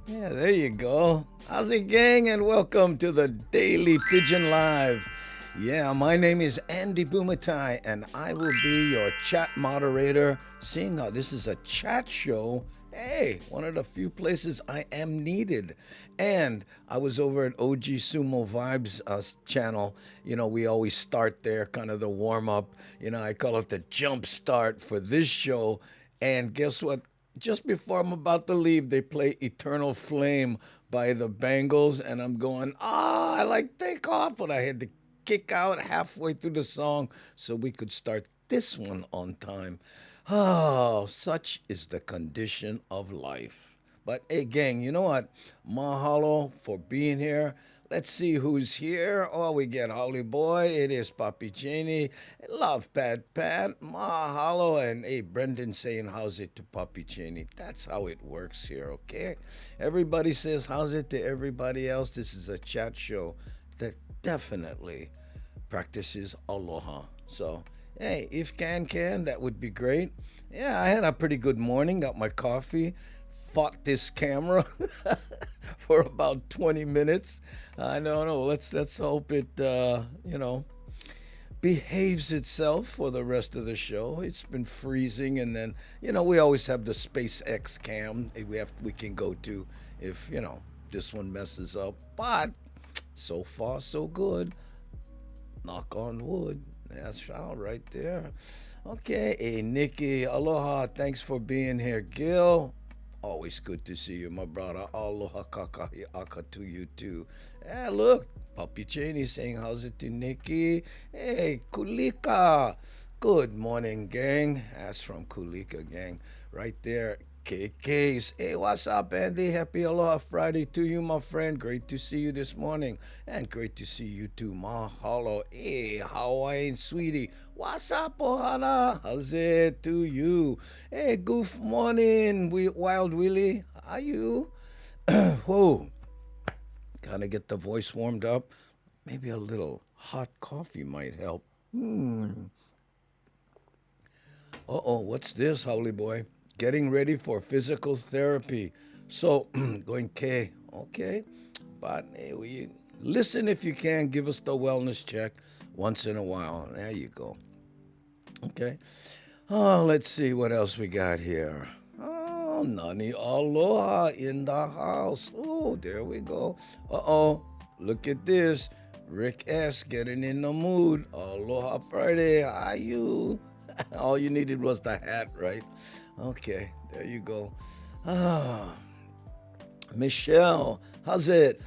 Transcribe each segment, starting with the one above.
Yeah, there you go. How's it, gang? And welcome to the Daily Pigeon Live. Yeah, my name is Andy Bumatai, and I will be your chat moderator. Seeing how this is a chat show, hey, one of the few places I am needed. And I was over at OG Sumo Vibes channel. We always start there, kind of the warm up. I call it the jump start for this show. And guess what? Just before I'm about to leave, they play Eternal Flame by the Bangles, and I'm going, I like take off, but I had to kick out halfway through the song so we could start this one on time. Oh, such is the condition of life. But hey, gang, you know what? Mahalo for being here. Let's see who's here. Oh, we get Holly Boy. It is Papi Cheney. Love Pat. Mahalo. And hey, Brendan saying how's it to Papi Cheney. That's how it works here, okay? Everybody says how's it to everybody else. This is a chat show that definitely practices aloha. So, hey, if can, that would be great. Yeah, I had a pretty good morning. Got my coffee, fought this camera for about 20 minutes. I don't know. Let's hope it behaves itself for the rest of the show. It's been freezing, and then we always have the SpaceX cam we can go to if this one messes up. But so far so good. Knock on wood. That's all right there. Okay, hey Nikki, aloha. Thanks for being here, Gil. Always good to see you, my brother. Aloha kakahi aka to you too. Yeah, look, Puppy Cheney saying how's it to Nikki. Hey, Kulika. Good morning, gang. That's from Kulika, gang. Right there. KK's. Hey, what's up, Andy? Happy Aloha Friday to you, my friend. Great to see you this morning. And great to see you too. Mahalo. Hey, Hawaiian sweetie. What's up, Ohana? How's it to you? Hey, goof morning, Wild Willie. How you? Whoa. Gotta get the voice warmed up. Maybe a little hot coffee might help. Uh-oh, what's this, Howley boy? Getting ready for physical therapy. So, going K, okay. But hey, listen if you can. Give us the wellness check once in a while. There you go. Okay. Oh, let's see what else we got here. Oh, Nani Aloha in the house. Oh, there we go. Uh-oh, look at this. Rick S. getting in the mood. Aloha Friday. How you? All you needed was the hat, right? Okay, there you go. Ah, Michelle, how's it?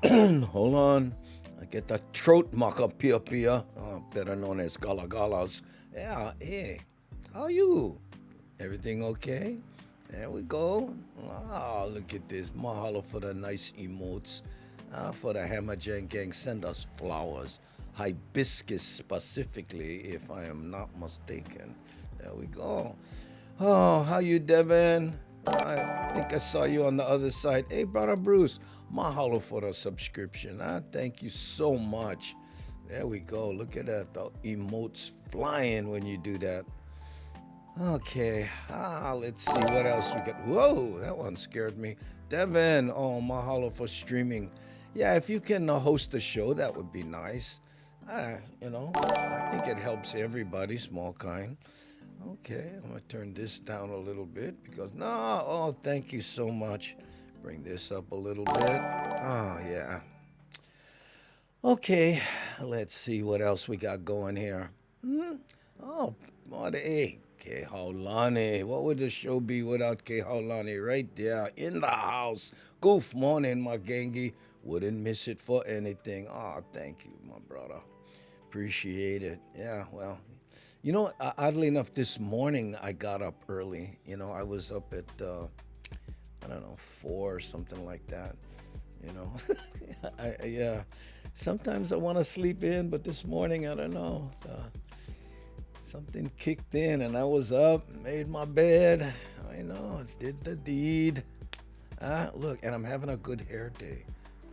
Hold on. I get the throat maka pia pia, better known as gala galas. Yeah, hey, how you? Everything okay? There we go. Ah, look at this. Mahalo for the nice emotes. For the Hammerjang gang, send us flowers. Hibiscus specifically, if I am not mistaken. There we go. Oh, how you, Devin? I think I saw you on the other side. Hey, brother Bruce, mahalo for the subscription. Thank you so much. There we go. Look at that. The emotes flying when you do that. Okay, let's see what else we got. Whoa, that one scared me. Devin, oh, mahalo for streaming. Yeah, if you can host the show, that would be nice. I think it helps everybody, small kind. Okay, I'm gonna turn this down a little bit because thank you so much. Bring this up a little bit. Oh, yeah. Okay, let's see what else we got going here. Oh, what a Kehaulani. What would the show be without Kehaulani right there in the house? Goof morning, my gangi. Wouldn't miss it for anything. Oh, thank you, my brother. Appreciate it. Yeah, well, oddly enough, this morning I got up early. I was up at, I don't know, 4 or something like that. Yeah. Sometimes I want to sleep in, but this morning, I don't know. Something kicked in and I was up, made my bed. I know, did the deed. Look, and I'm having a good hair day.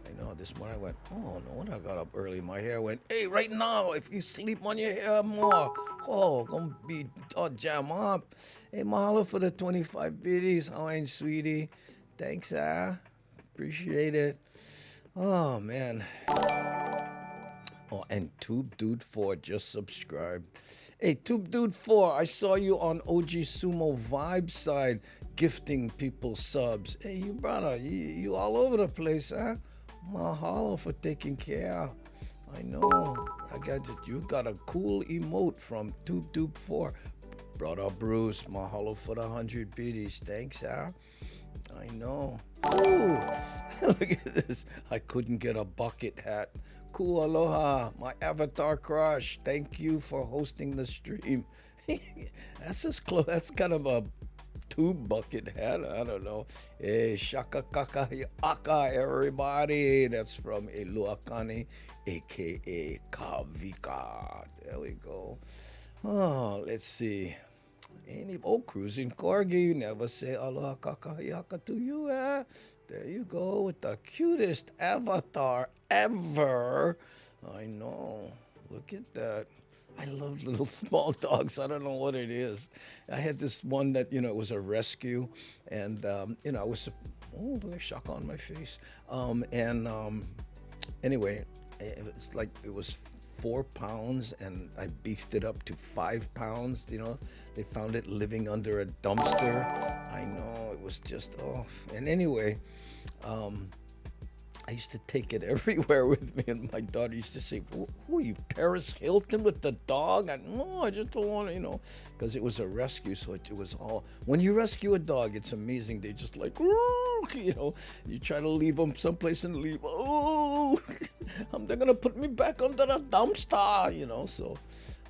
I know, this morning I went, oh, no wonder I got up early. My hair went, hey, right now, if you sleep on your hair more, gonna be jam up. Hey, mahalo for the 25 biddies. Hawaiian sweetie. Thanks, Appreciate it. Oh, man. Oh, and Tube Dude 4 just subscribed. Hey, Tube Dude 4, I saw you on OG Sumo Vibe side gifting people subs. Hey, you brother, you all over the place, huh? Mahalo for taking care. I know. I got you. You got a cool emote from Tube Dude 4. Brother Bruce, mahalo for the 100 biddies. Thanks, huh? I know. Ooh, look at this. I couldn't get a bucket hat. Cool, aloha, my avatar crush. Thank you for hosting the stream. That's just close. That's kind of a tube bucket hat. I don't know. Hey, shaka kaka aka, everybody. That's from Eluakani, aka Kavika. There we go. Oh, let's see. Cruising corgi, you never say aloha kakahiyaka to you, eh? There you go with the cutest avatar ever. I know. Look at that. I love little small dogs. I don't know what it is. I had this one that, it was a rescue. And, I was, oh, look at shock on my face. Anyway, it's like it was 4 pounds and I beefed it up to 5 pounds. They found it living under a dumpster. I know, it was just, oh. And anyway, I used to take it everywhere with me, and my daughter used to say, who are you, Paris Hilton with the dog? No, I just don't want to, because it was a rescue, so it was all, when you rescue a dog, it's amazing. They just like, you try to leave them someplace and leave, they're going to put me back under the dumpster, so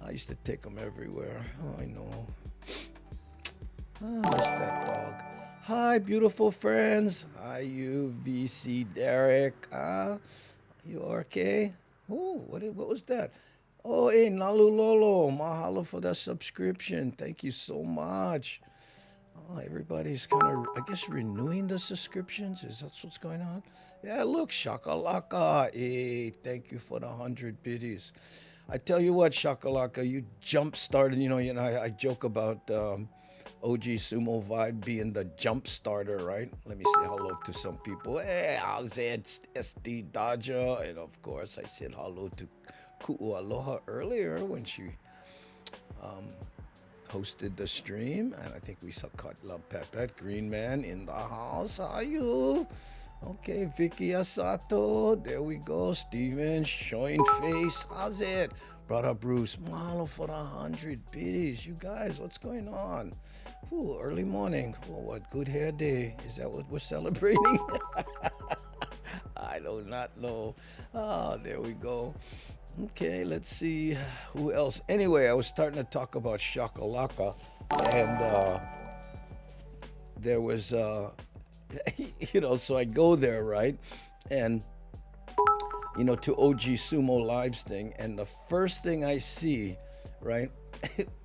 I used to take them everywhere. Oh, I know. I miss that dog. Hi, beautiful friends. Hi, you, VC Derek. You okay? Oh, what was that? Oh, hey, Nalu Lolo. Mahalo for the subscription. Thank you so much. Oh, everybody's kind of, I guess, renewing the subscriptions. Is that what's going on? Yeah, look, Shakalaka. Hey, thank you for the 100 biddies. I tell you what, Shakalaka, you jump started. I joke about OG Sumo Vibe being the jump starter, right? Let me say hello to some people. Hey, how's it? SD Dodger. And of course, I said hello to Ku'u Aloha earlier when she hosted the stream. And I think we saw Love Pepet, Green Man in the house. How are you? Okay, Vicky Asato. There we go. Steven, showing face. How's it? Brother Bruce, mahalo for the 100 biddies. You guys, what's going on? Ooh, early morning. Oh, what good hair day. Is that what we're celebrating? I do not know. There we go. Okay, let's see who else. Anyway, I was starting to talk about Shakalaka, and there was, so I go there, right? And, to OG Sumo Lives thing, and the first thing I see, right?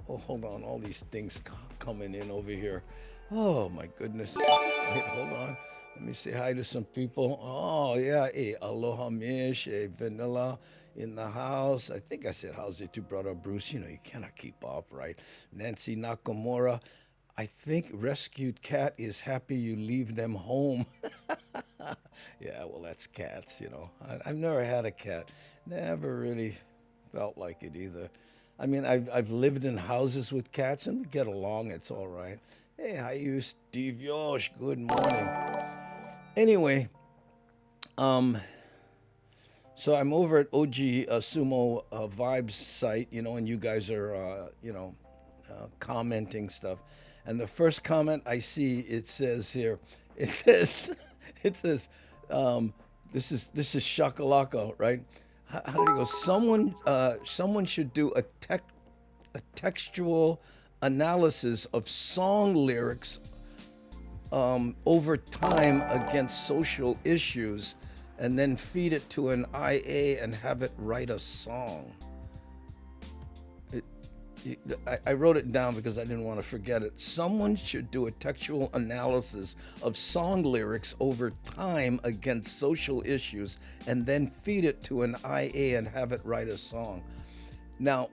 Oh, hold on, all these things coming in over here. Oh, my goodness. Wait, hold on. Let me say hi to some people. Oh, yeah. Hey, Aloha Mish, hey, Vanilla in the house. I think I said how's it to Brother Bruce. You cannot keep up, right? Nancy Nakamura. I think rescued cat is happy you leave them home. Yeah, well, that's cats, I've never had a cat. Never really felt like it either. I mean, I've lived in houses with cats and we get along. It's all right. Hey, how you, Steve Yosh? Good morning. Anyway, so I'm over at OG Sumo Vibes site, and you guys are, commenting stuff. And the first comment I see, it says here, this is Shakalaka, right? How did it go? Someone should do a textual analysis of song lyrics over time against social issues, and then feed it to an IA and have it write a song. I wrote it down because I didn't want to forget it. Someone should do a textual analysis of song lyrics over time against social issues and then feed it to an IA and have it write a song. Now,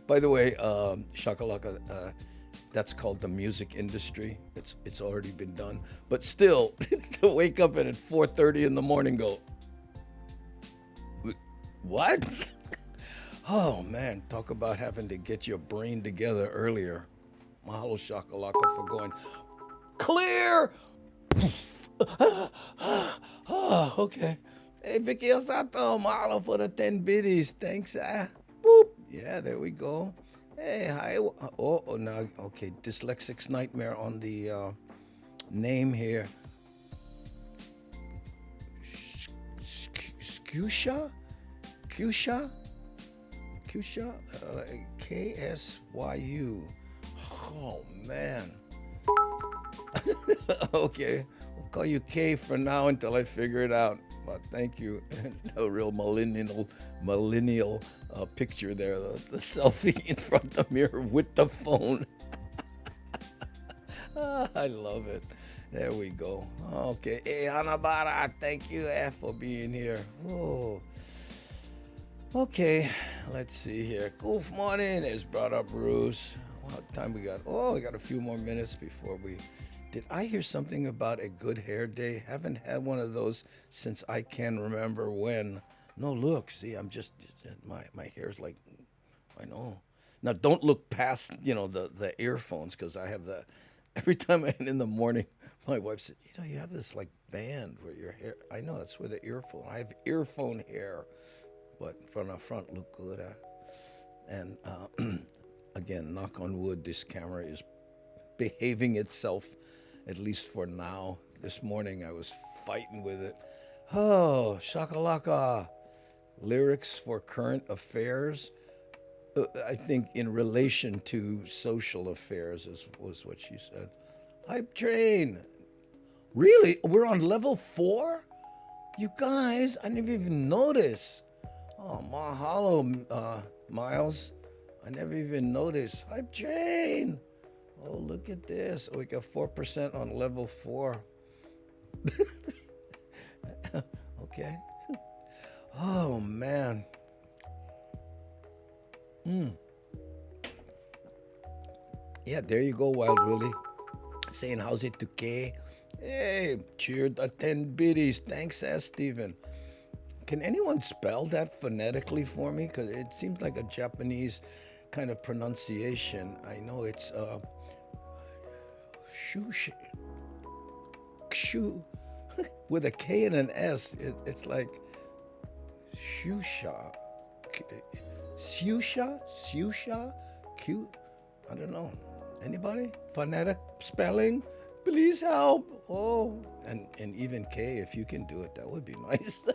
by the way, Shakalaka, That's called the music industry. It's already been done. But still, to wake up and at 4:30 in the morning go, what? Oh man, talk about having to get your brain together earlier. Mahalo shakalaka for going clear. Okay. Hey, Vicky Osato, mahalo for the 10 biddies. Thanks. Boop. Yeah, there we go. Hey, hi. Oh, now, okay. Dyslexic's nightmare on the name here. Kusha? Kusha? Kusha? KSYU. Oh, man. Okay. We'll call you K for now until I figure it out. But thank you. A real millennial picture there. The selfie in front of the mirror with the phone. I love it. There we go. Okay. Hey, Hanabara, thank you for being here. Oh. Okay, let's see here. Goof morning is brought up Bruce. What time we got? Oh, we got a few more minutes before we... Did I hear something about a good hair day? Haven't had one of those since I can remember when. No, look, see, I'm just my hair's like, I know. Now, don't look past, the earphones, because I have the, every time I'm in the morning, my wife said, you have this like band where your hair, I know, that's where the earphone, I have earphone hair, but from the front look good. And again, knock on wood, this camera is behaving itself, at least for now. This morning I was fighting with it. Oh, shakalaka. Lyrics for current affairs. I think in relation to social affairs was what she said. Hype train. Really? We're on level 4? You guys, I never even noticed. Oh, mahalo, Miles. I never even noticed. Hype train. Oh, look at this. Oh, we got 4% on level 4. Okay. Oh, man. Yeah, there you go, Wild Willie. Saying how's it to K? Hey, cheered the 10 biddies. Thanks, Steven. Can anyone spell that phonetically for me? Because it seems like a Japanese kind of pronunciation. I know it's shu with a K and an S. It's like shusha, susha, cute. I don't know. Anybody? Phonetic spelling? Please help. Oh, and even K, if you can do it, that would be nice.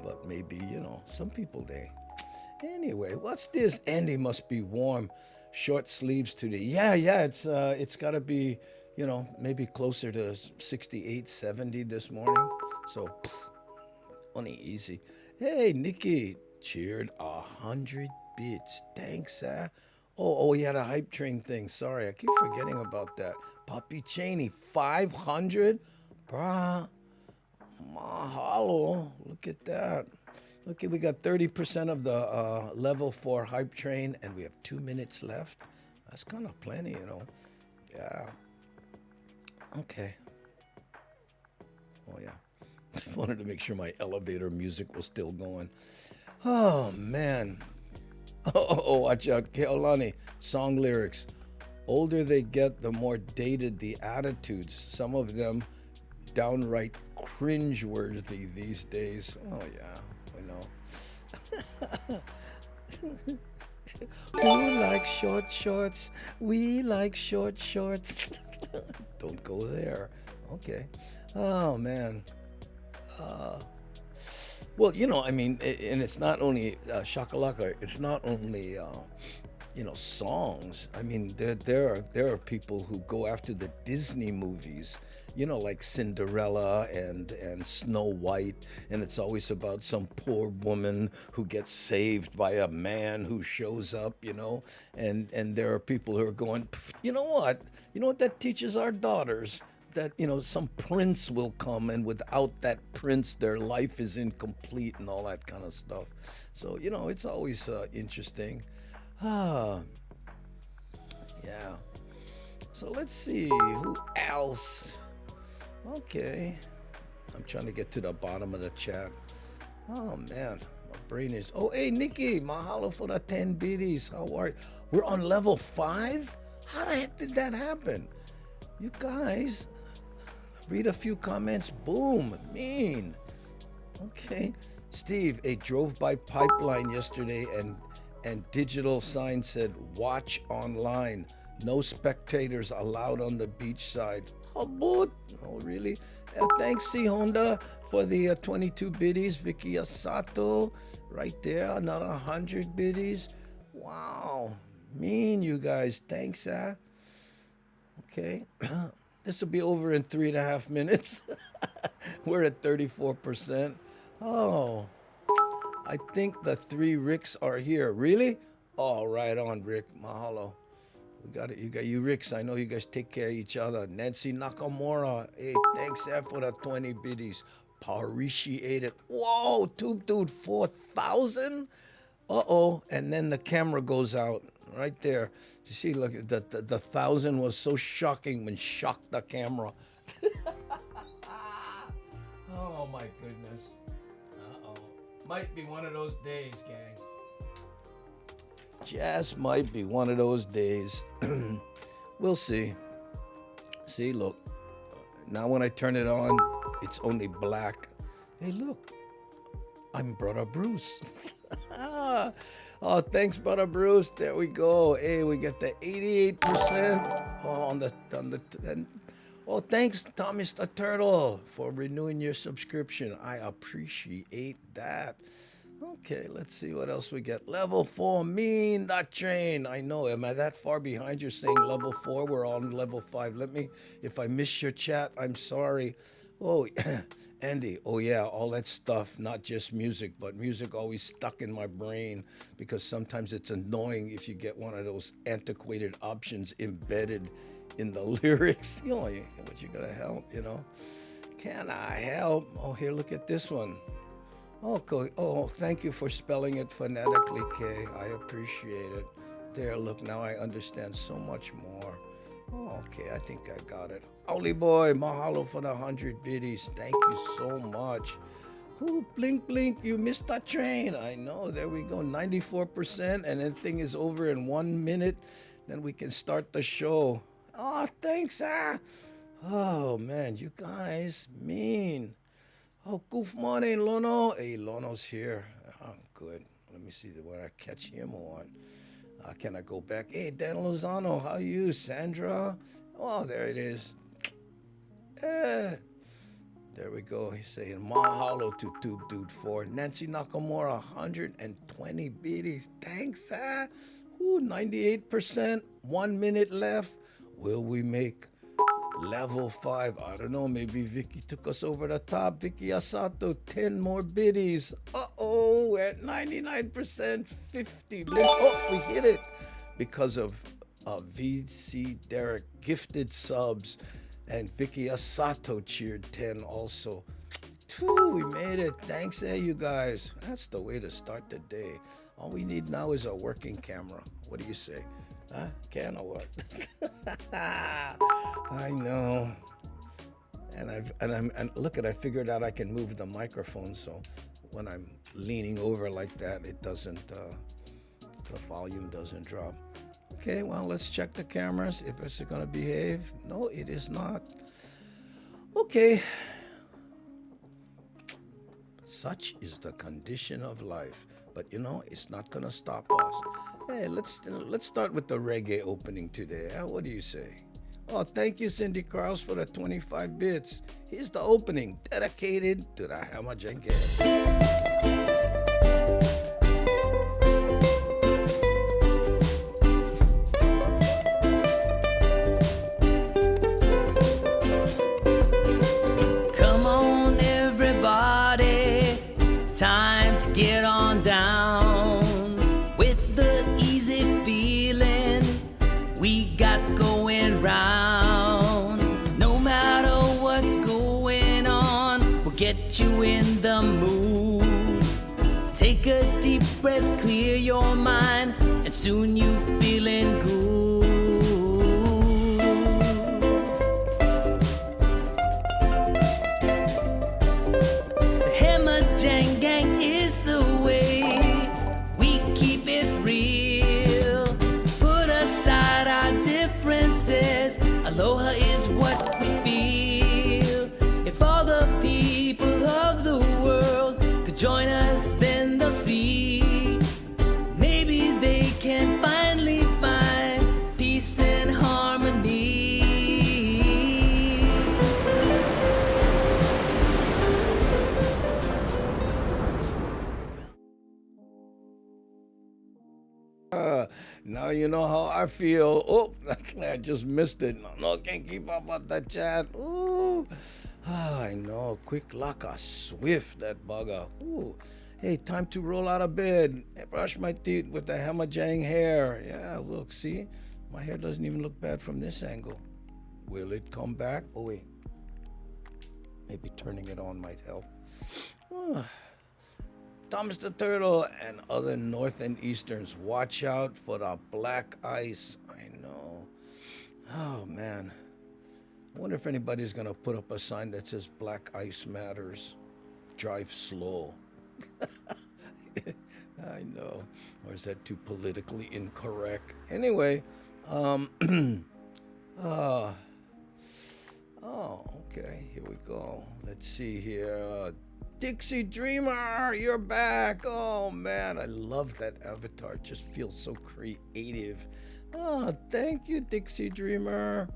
But maybe, some people they. Anyway, what's this? Andy must be warm. Short sleeves today. Yeah, it's got to be, maybe closer to 68, 70 this morning. So, only easy. Hey, Nikki, cheered 100 bits. Thanks, sir. Oh, yeah, the hype train thing. Sorry, I keep forgetting about that. Poppy Cheney, 500? Brah, mahalo. Look at that. Okay, we got 30% of the level 4 hype train, and we have 2 minutes left. That's kind of plenty, Yeah. Okay. Oh, yeah. Just wanted to make sure my elevator music was still going. Oh, man. Oh, watch out. Keolani, song lyrics. Older they get, the more dated the attitudes. Some of them downright cringeworthy these days. Oh, yeah. Who likes short shorts? We like short shorts. Don't go there. Okay. Oh, man. Well, and it's not only shakalaka. It's not only songs. I mean, there are people who go after the Disney movies. Like Cinderella and Snow White, and it's always about some poor woman who gets saved by a man who shows up, and there are people who are going, you know what that teaches our daughters, that some prince will come, and without that prince their life is incomplete and all that kind of stuff. So it's always interesting. Yeah. So let's see who else. Okay, I'm trying to get to the bottom of the chat. Oh man, my brain is. Oh hey Nikki, mahalo for the 10 biddies. How are you? We're on level 5. How the heck did that happen? You guys, read a few comments. Boom, mean. Okay, Steve, a drove by pipeline yesterday and digital sign said watch online. No spectators allowed on the beach side. Habut. Oh, really? Thanks, C Honda, for the 22 biddies. Vicky Asato, right there, another 100 biddies. Wow, mean you guys. Thanks, Okay, this will be over in 3.5 minutes. We're at 34%. Oh, I think the 3 Ricks are here. Really? Oh, right on, Rick. Mahalo. We got it. You got you, Ricks. I know you guys take care of each other. Nancy Nakamura. Hey, thanks, for the 20 biddies. Appreciate it. Whoa, Tube Dude, 4,000? Uh-oh. And then the camera goes out right there. You see, look, the 1,000 was so shocking when shocked the camera. Oh, my goodness. Uh-oh. Might be one of those days, gang. Just might be one of those days. We'll see. See, look. Now when I turn it on, it's only black. Hey, look. I'm Brother Bruce. Oh, thanks, Brother Bruce. There we go. Hey, we get the 88%. Oh, thanks, Thomas the Turtle, for renewing your subscription. I appreciate that. Okay, let's see what else we get. Level 4, mean that train. I know, am I that far behind? You're saying level 4, we're on level 5. Let me, if I missed your chat, I'm sorry. Oh, Andy, oh yeah, all that stuff, not just music, but music always stuck in my brain because sometimes it's annoying if you get one of those antiquated options embedded in the lyrics. You know, but you gotta help, you know. Can I help? Oh, here, look at this one. Okay. Oh, thank you for spelling it phonetically, Kay. I appreciate it. There, look, now I understand so much more. Oh, okay, I think I got it. Holy boy, mahalo for the 100 biddies. Thank you so much. Ooh, blink, blink, you missed that train. I know, there we go, 94%, and then thing is over in 1 minute. Then we can start the show. Oh, thanks, Oh, man, you guys, mean. Oh, good morning, Lono. Hey, Lono's here. Oh, good. Let me see where I catch him on. Can I go back? Hey, Dan Lozano, how are you? Sandra? Oh, there it is. There we go. He's saying mahalo to Tube Dude 4. Nancy Nakamura, 120 biddies. Thanks, Ooh, 98%. 1 minute left. Will we make level 5? I don't know. Maybe Vicky took us over the top. Vicky Asato, 10 more biddies. Uh-oh, we're at 99%, 50. Oh, we hit it because of VC Derek gifted subs, and Vicky Asato cheered 10 also. We made it. Thanks, you guys. That's the way to start the day. All we need now is a working camera. What do you say? Huh? Can or what? I know. And look at, I figured out I can move the microphone, so when I'm leaning over like that, it doesn't, the volume doesn't drop. Okay, well, let's check the cameras if it's gonna behave. No, it is not. Okay. Such is the condition of life. But you know, it's not gonna stop us. Hey, let's start with the reggae opening today. What do you say? Oh, thank you, Cindy Krause, for the 25 bits. Here's the opening, dedicated to the Hammer Jenkins. Come on, everybody, time to get on down with the easy feeling we got going round. No matter what's going on, we'll get you in the mood. Take a deep breath, clear your mind, and soon you feeling good. Now you know how I feel. Oh, I just missed it. No, can't keep up with the chat. Ooh. I know. Quick like a swift, that bugger. Ooh. Hey, time to roll out of bed. Brush my teeth with the hammerjang hair. Yeah, look, see? My hair doesn't even look bad from this angle. Will it come back? Oh, wait. Maybe turning it on might help. Thomas the Turtle and other North and Easterns, watch out for the black ice. I know. Oh, man. I wonder if anybody's going to put up a sign that says black ice matters. Drive slow. I know. Or is that too politically incorrect? Anyway, oh, okay. Here we go. Let's see here. Dixie Dreamer, you're back. Oh, man, I love that avatar. It just feels so creative. Oh, thank you, Dixie Dreamer.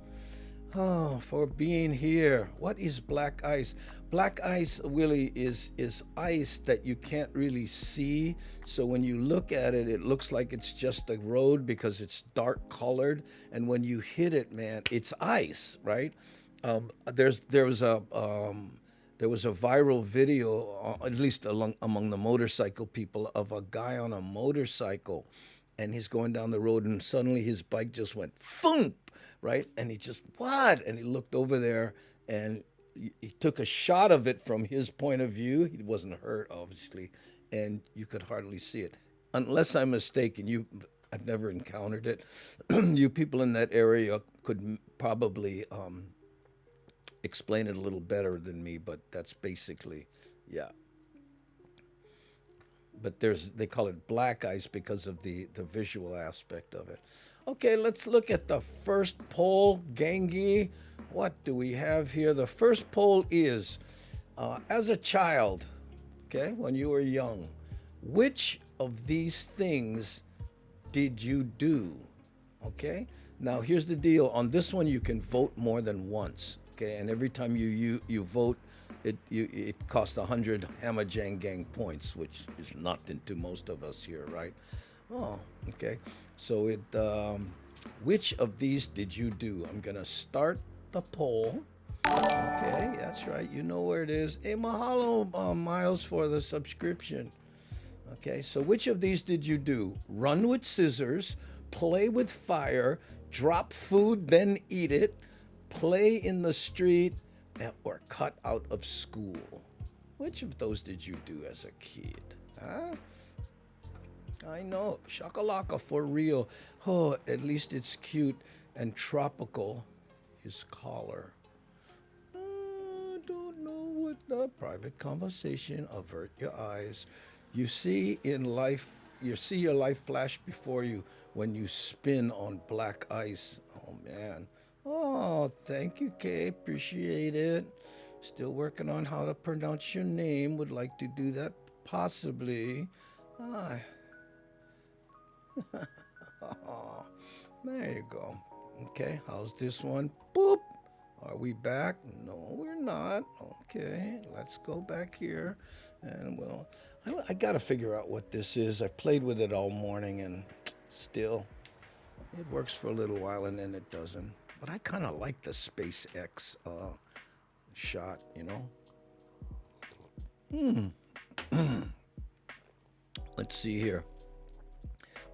Oh, for being here. What is black ice? Black ice, Willie, is ice that you can't really see. So when you look at it, it looks like it's just a road because it's dark colored. And when you hit it, man, it's ice, right? There was a viral video, at least among the motorcycle people, of a guy on a motorcycle, and he's going down the road, and suddenly his bike just went thump. Right? And he just, what? And he looked over there and he took a shot of it from his point of view. He wasn't hurt, obviously, and you could hardly see it. Unless I'm mistaken, I've never encountered it. You people in that area could probably explain it a little better than me, but that's basically, yeah. But they call it black ice because of the visual aspect of it. Okay, let's look at the first poll, Gangi. What do we have here? The first poll is, as a child, okay, when you were young, which of these things did you do? Okay, now here's the deal. On this one, you can vote more than once, okay, and every time you vote, it costs 100 Hammerjang Gang points, which is nothing to most of us here, right? Oh, okay. So which of these did you do? I'm gonna start the poll. Okay, that's right. You know where it is. Hey, mahalo, Miles, for the subscription. Okay, so which of these did you do? Run with scissors, play with fire, drop food, then eat it, play in the street, or cut out of school? Which of those did you do as a kid? Huh? I know, shakalaka for real. Oh, at least it's cute and tropical. His collar. I don't know what the private conversation. Avert your eyes. You see your life flash before you when you spin on black ice. Oh man. Oh, thank you, Kay. Appreciate it. Still working on how to pronounce your name. Would like to do that possibly. There you go. Okay, how's this one? Boop. Are we back? No, we're not. Okay, let's go back here. And well, I got to figure out what this is. I played with it all morning and still it works for a little while and then it doesn't. But I kind of like the SpaceX shot, you know? Let's see here.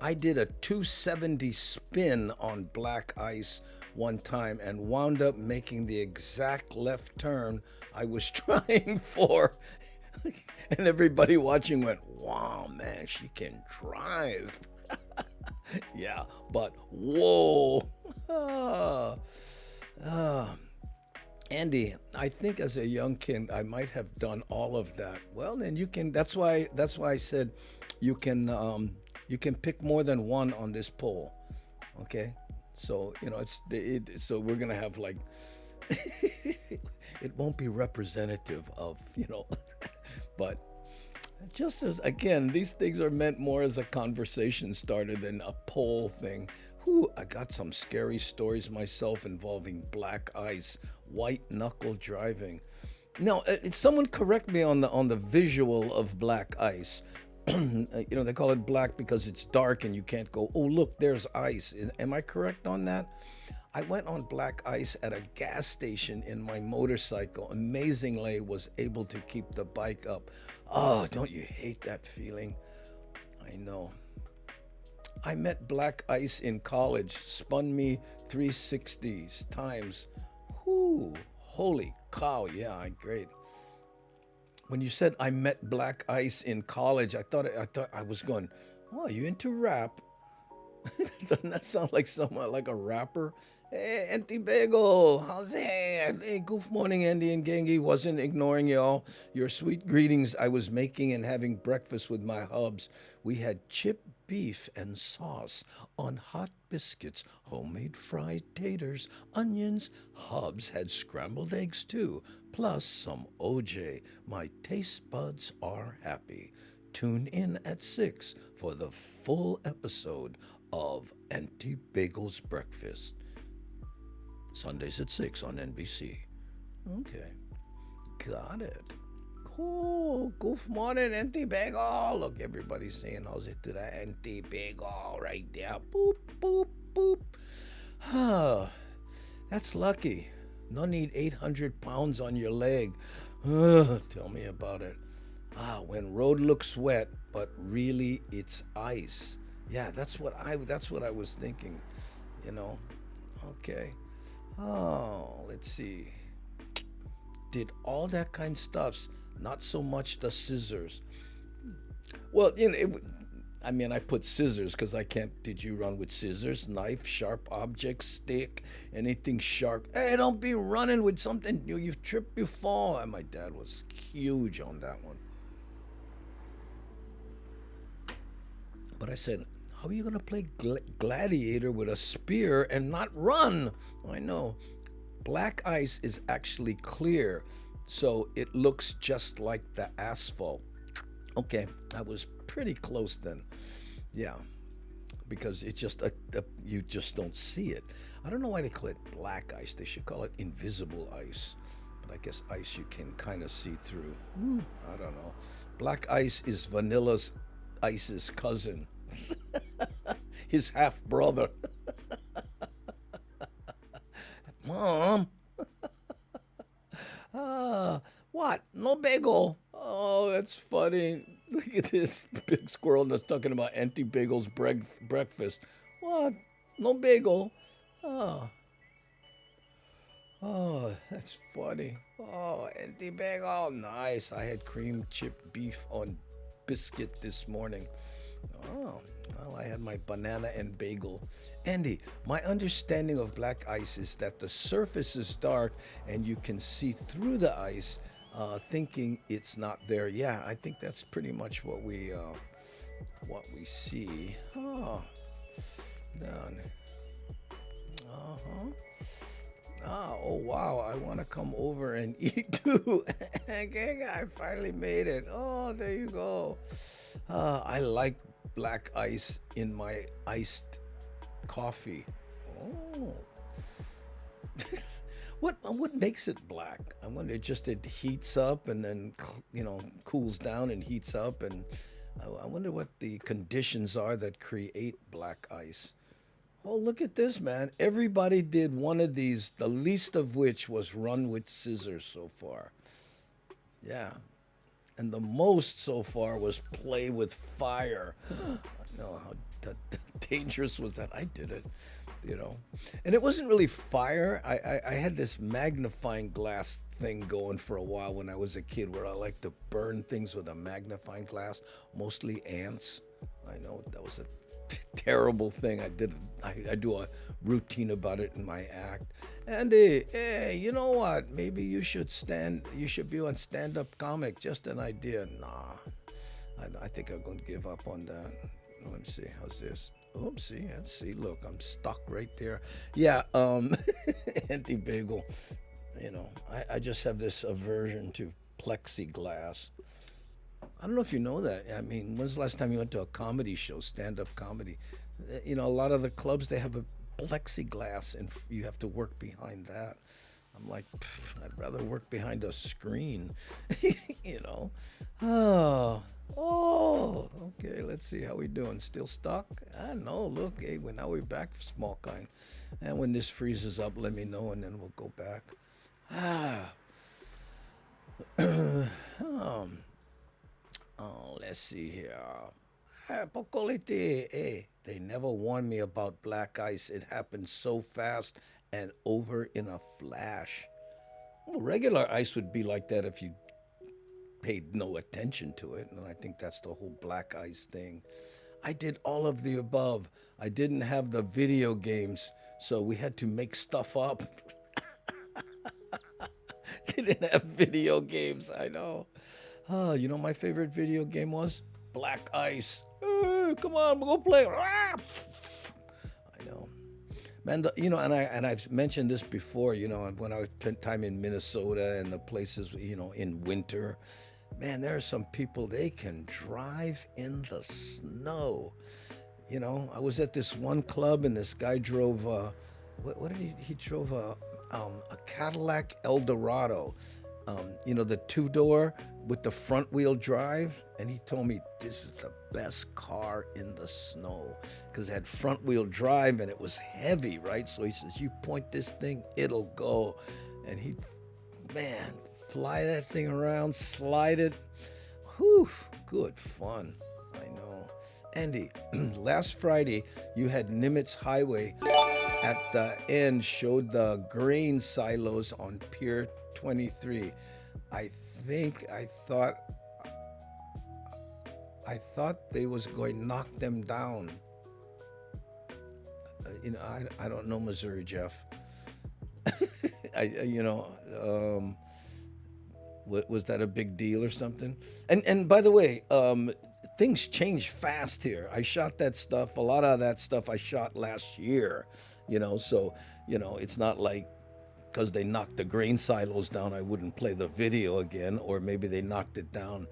I did a 270 spin on black ice one time and wound up making the exact left turn I was trying for. And everybody watching went, wow, man, she can drive. Yeah, but whoa. Andy, I think as a young kid, I might have done all of that. Well, then you can, that's why I said you can pick more than one on this poll. Okay. So, you know, so we're going to have like, it won't be representative of, you know, but just as, again, these things are meant more as a conversation starter than a poll thing. I got some scary stories myself involving black ice, white knuckle driving. Now, someone correct me on the visual of black ice. They call it black because it's dark and you can't go, oh, look, there's ice. Am I correct on that? I went on black ice at a gas station in my motorcycle. Amazingly, was able to keep the bike up. Oh, don't you hate that feeling? I know. I met black ice in college, spun me 360s times. Whoo, holy cow, yeah, great. When you said I met black ice in college, I thought I was going, oh, are you into rap? Doesn't that sound like someone like a rapper? Hey, Auntie Bagel, how's it? Hey, good morning, Andy and Gangy. Wasn't ignoring y'all. Your sweet greetings. I was making and having breakfast with my hubs. We had chipped beef and sauce on hot biscuits, homemade fried taters, onions. Hubs had scrambled eggs too, plus some OJ. My taste buds are happy. Tune in at 6 for the full episode of Auntie Bagel's Breakfast. Sundays at 6 on NBC. Okay. Got it. Cool. Good morning, Auntie Bagel. Look, everybody's saying how's it to that Auntie Bagel right there. Boop, boop, boop. That's lucky. No need 800 pounds on your leg. Tell me about it. When road looks wet, but really it's ice. Yeah, that's what I was thinking, Okay. Oh, let's see. Did all that kind of stuffs, not so much the scissors. Well, I put scissors because I can't. Did you run with scissors, knife, sharp object, stick, anything sharp? Hey, don't be running with something. You trip, you fall. And my dad was huge on that one. But I said, how are you going to play gladiator with a spear and not run? I know. Black ice is actually clear, so it looks just like the asphalt. Okay, I was pretty close then. Yeah, because it just, you just don't see it. I don't know why they call it black ice. They should call it invisible ice. But I guess ice you can kind of see through. I don't know. Black ice is Vanilla's Ice's cousin. His half brother. Mom. What? No bagel. Oh, that's funny. Look at this big squirrel that's talking about Auntie Bagel's breakfast. What? No bagel. Oh, that's funny. Oh, Auntie Bagel. Nice. I had cream chip beef on biscuit this morning. Oh, well, I had my banana and bagel. Andy, my understanding of black ice is that the surface is dark and you can see through the ice, thinking it's not there. Yeah, I think that's pretty much what we see. Oh, down. Oh, wow, I want to come over and eat too. Okay, I finally made it. Oh, there you go. I like black ice in my iced coffee. Oh. What makes it black? I wonder, it heats up and then, cools down and heats up. And I wonder what the conditions are that create black ice. Oh, look at this, man. Everybody did one of these, the least of which was run with scissors so far. Yeah. And the most so far was play with fire. I know how dangerous was that. I did it, And it wasn't really fire. I had this magnifying glass thing going for a while when I was a kid where I liked to burn things with a magnifying glass, mostly ants. I know that was a terrible thing. I do a routine about it in my act. Andy, hey, you know what? Maybe you should be on stand-up comic. Just an idea. Nah, I think I'm going to give up on that. Let me see. How's this? Oopsie. Let's see. Look, I'm stuck right there. Yeah, Auntie Bagel. I just have this aversion to plexiglass. I don't know if you know that. I mean, when's the last time you went to a comedy show, stand-up comedy? A lot of the clubs, they have a plexiglass, and you have to work behind that. I'm like, I'd rather work behind a screen, Oh, Oh, okay. Let's see how we doing. Still stuck? I know. Look, hey, now we're back, small kind. And when this freezes up, let me know, and then we'll go back. Ah. Oh, let's see here. Pocolite, hey, they never warned me about black ice. It happened so fast and over in a flash. Well, regular ice would be like that if you paid no attention to it, and I think that's the whole black ice thing. I did all of the above. I didn't have the video games, so we had to make stuff up. Didn't have video games, I know. Oh, you know what my favorite video game was? Black Ice. Come on, we'll go play. I know. Man, and I've mentioned this before, when I spent time in Minnesota and the places, in winter. Man, there are some people, they can drive in the snow. I was at this one club and this guy drove, what did he drove a Cadillac Eldorado, the two-door with the front wheel drive. And he told me this is the best car in the snow because it had front wheel drive and it was heavy, right? So he says, you point this thing, it'll go. And fly that thing around, slide it. Whew, good fun. I know. Andy, last Friday, you had Nimitz Highway at the end showed the grain silos on Pier 23. I thought they was going to knock them down. I don't know Missouri, Jeff. Was that a big deal or something? And by the way, things change fast here. I shot that stuff. A lot of that stuff I shot last year. So it's not like because they knocked the grain silos down, I wouldn't play the video again, or maybe they knocked it down,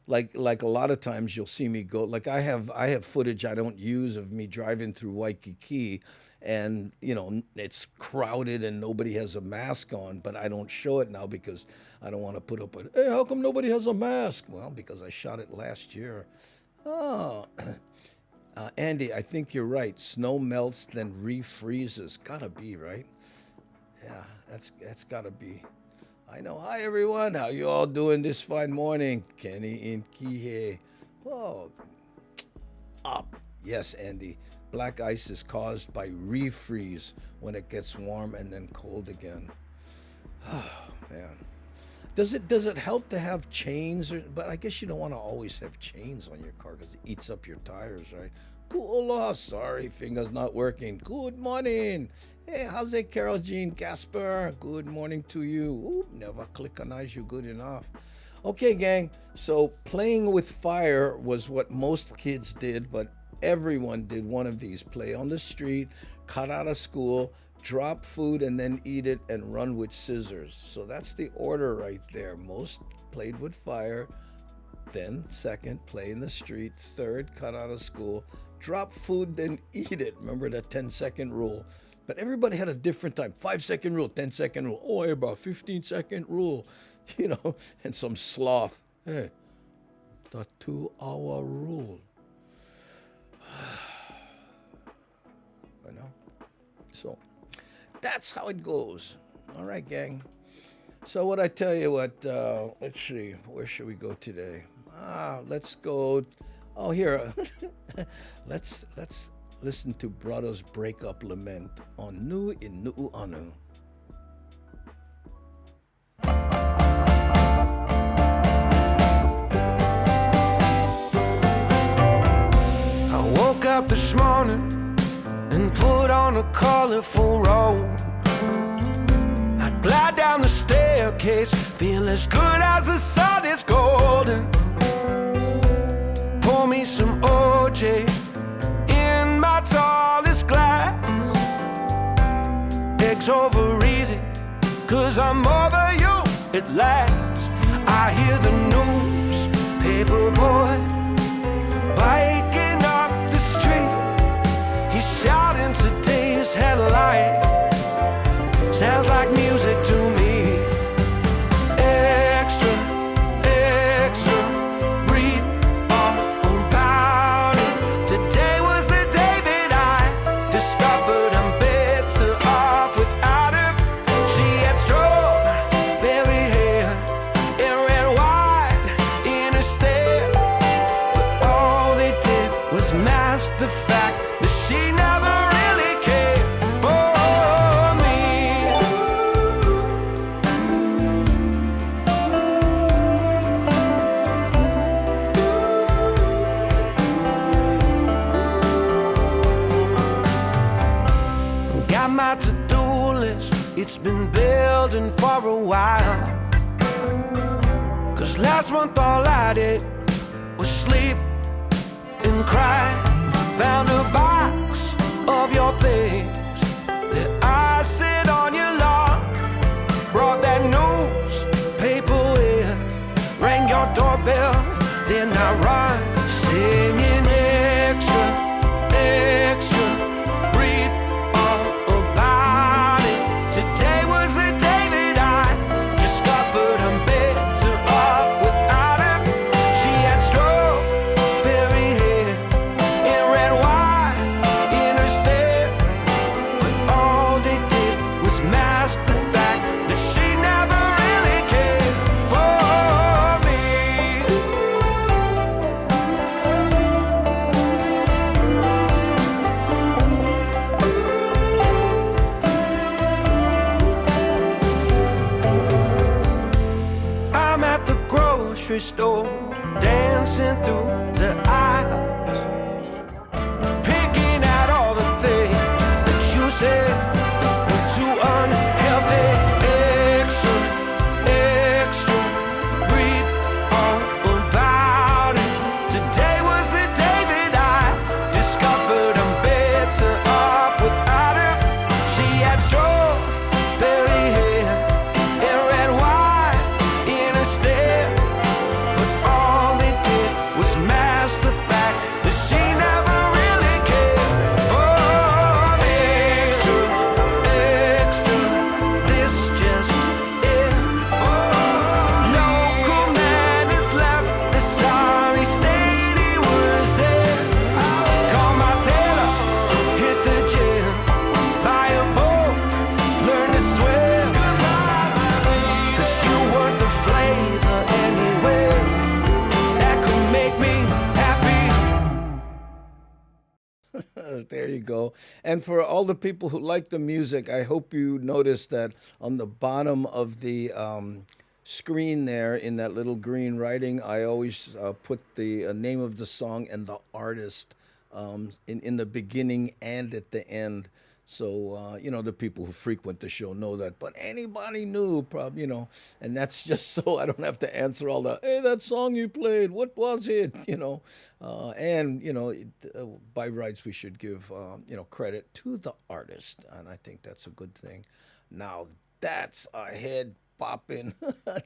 like a lot of times you'll see me go, like I have footage I don't use of me driving through Waikiki, and it's crowded and nobody has a mask on, but I don't show it now because I don't want to put up with, hey, how come nobody has a mask? Well, because I shot it last year. Oh. Andy, I think you're right. Snow melts, then refreezes. Gotta be, right? Yeah, that's gotta be. I know. Hi, everyone. How you all doing this fine morning? Kenny in Kihei. Oh, up. Yes, Andy. Black ice is caused by refreeze when it gets warm and then cold again. Oh, man. Does it help to have chains? But I guess you don't want to always have chains on your car because it eats up your tires, right? Cool. Sorry, finger's not working. Good morning. Hey, how's it, Carol Jean Gasper? Good morning to you. Ooh, never clickonize you good enough. Okay, gang. So playing with fire was what most kids did, but everyone did one of these. Play on the street, cut out of school, drop food and then eat it, and run with scissors. So that's the order right there. Most played with fire, then second, play in the street, third, cut out of school, drop food, then eat it. Remember the 10-second rule. But everybody had a different time. 5-second rule, 10-second rule. Oh, about 15-second rule, and some sloth. Hey, the 2-hour rule. I know. So that's how it goes. All right, gang. So what I tell you what, let's see, where should we go today? Let's go. Oh, here. let's listen to Brother's breakup lament on Nu in Nu'uanu. I woke up this morning and put on a colorful robe. I glide down the staircase, feel as good as the sun is golden. Pour me some OJ in my tallest glass. Eggs over easy, 'cause I'm over you at last. I hear the news, paper boy biking up the street. He's shouting today's headline. Sounds like music to me. Extra, it's been building for a while. 'Cause last month all I did was sleep and cry. Found a box of your things that I sit on your lawn. Brought that newspaper with, rang your doorbell, then I run singing extra, extra. Read all about it. Today was the day that I discovered I'm better off without her. She had strawberry hair and red wine in her stare, but all they did was mask the fact that she never really cared for me. I'm at the grocery store, dancing through the aisles, picking out all the things that you said were too unhealthy. Extra, extra, read all about it. Today was the day that I discovered I'm better off without her. She had strawberry hair and red wine in her stare, but all they did was mask the fact that she never really cared for me. Extra, extra, this just in. Local man has left the sorry state he was in. Call my tailor, hit the gym, buy a boat, learn to swim. Goodbye, my lady. 'Cause you weren't the flavor anyway that could make me happy. There you go. And for all the people who like the music, I hope you noticed that on the bottom of the screen there in that little green writing, I always put the name of the song and the artist in the beginning and at the end. So, the people who frequent the show know that. But anybody new, probably, and that's just so I don't have to answer all the, hey, that song you played, what was it? By rights, we should give, credit to the artist. And I think that's a good thing. Now, that's a head popping,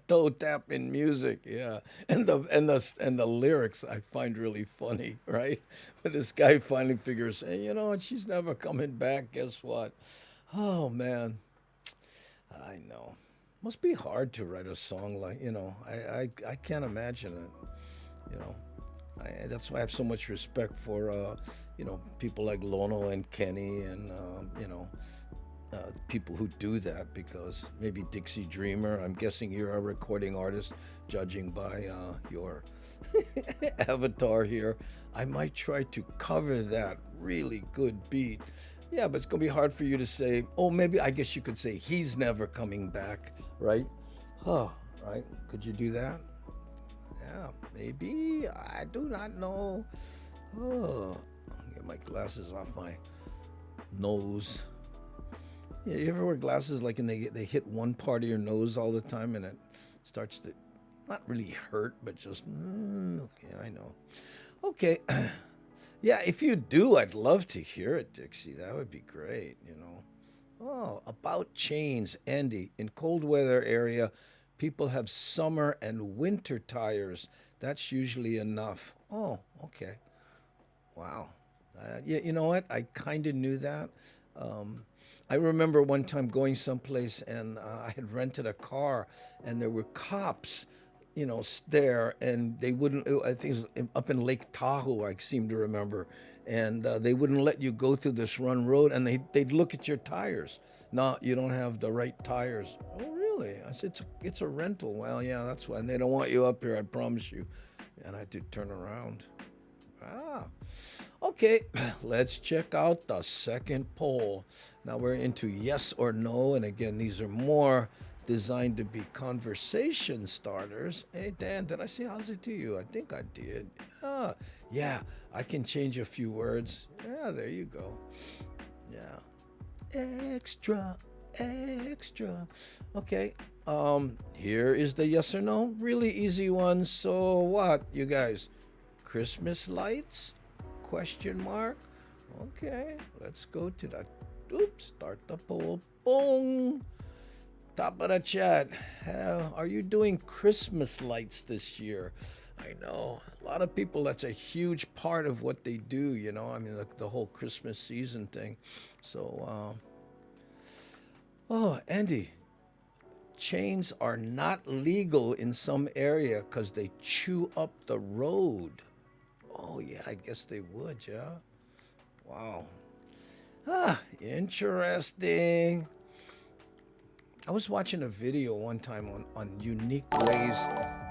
toe tapping music, yeah, and the lyrics I find really funny, right? But this guy finally figures, hey, you know what? She's never coming back. Guess what? Oh man, I know. Must be hard to write a song like I can't imagine it. That's why I have so much respect for people like Lono and Kenny and people who do that, because maybe Dixie Dreamer, I'm guessing you're a recording artist, judging by your avatar here. I might try to cover that really good beat. Yeah, but it's going to be hard for you to say, oh, maybe I guess you could say he's never coming back, right? Oh, right. Could you do that? Yeah, maybe. I do not know. Oh, get my glasses off my nose. Yeah, you ever wear glasses like and they hit one part of your nose all the time and it starts to not really hurt, but just, okay, I know. Okay. Yeah, if you do, I'd love to hear it, Dixie. That would be great, Oh, about chains, Andy. In cold weather area, people have summer and winter tires. That's usually enough. Oh, okay. Wow. Yeah, you know what? I kind of knew that. I remember one time going someplace and I had rented a car and there were cops, there, and they wouldn't, I think it was up in Lake Tahoe, I seem to remember, and they wouldn't let you go through this run road, and they'd look at your tires. No, you don't have the right tires. Oh, really? I said, it's a rental. Well, yeah, that's why. And they don't want you up here, I promise you. And I had to turn around. Ah. Okay, let's check out the second poll. Now we're into yes or no, and again, these are more designed to be conversation starters. Hey, Dan, did I say how's it to you? I think I did. Yeah, I can change a few words. Yeah, there you go. Yeah. Extra, extra. Okay. Here is the yes or no. Really easy one. So what, you guys? Christmas lights? Question mark. Okay, let's go to the. Oops, start the poll. Boom. Top of the chat. Are you doing Christmas lights this year? I know a lot of people. That's a huge part of what they do. You know, I mean, the whole Christmas season thing. So, oh, Andy, chains are not legal in some area because they chew up the road. Oh yeah, I guess they would. Yeah. Wow. Interesting. I was watching a video one time on unique ways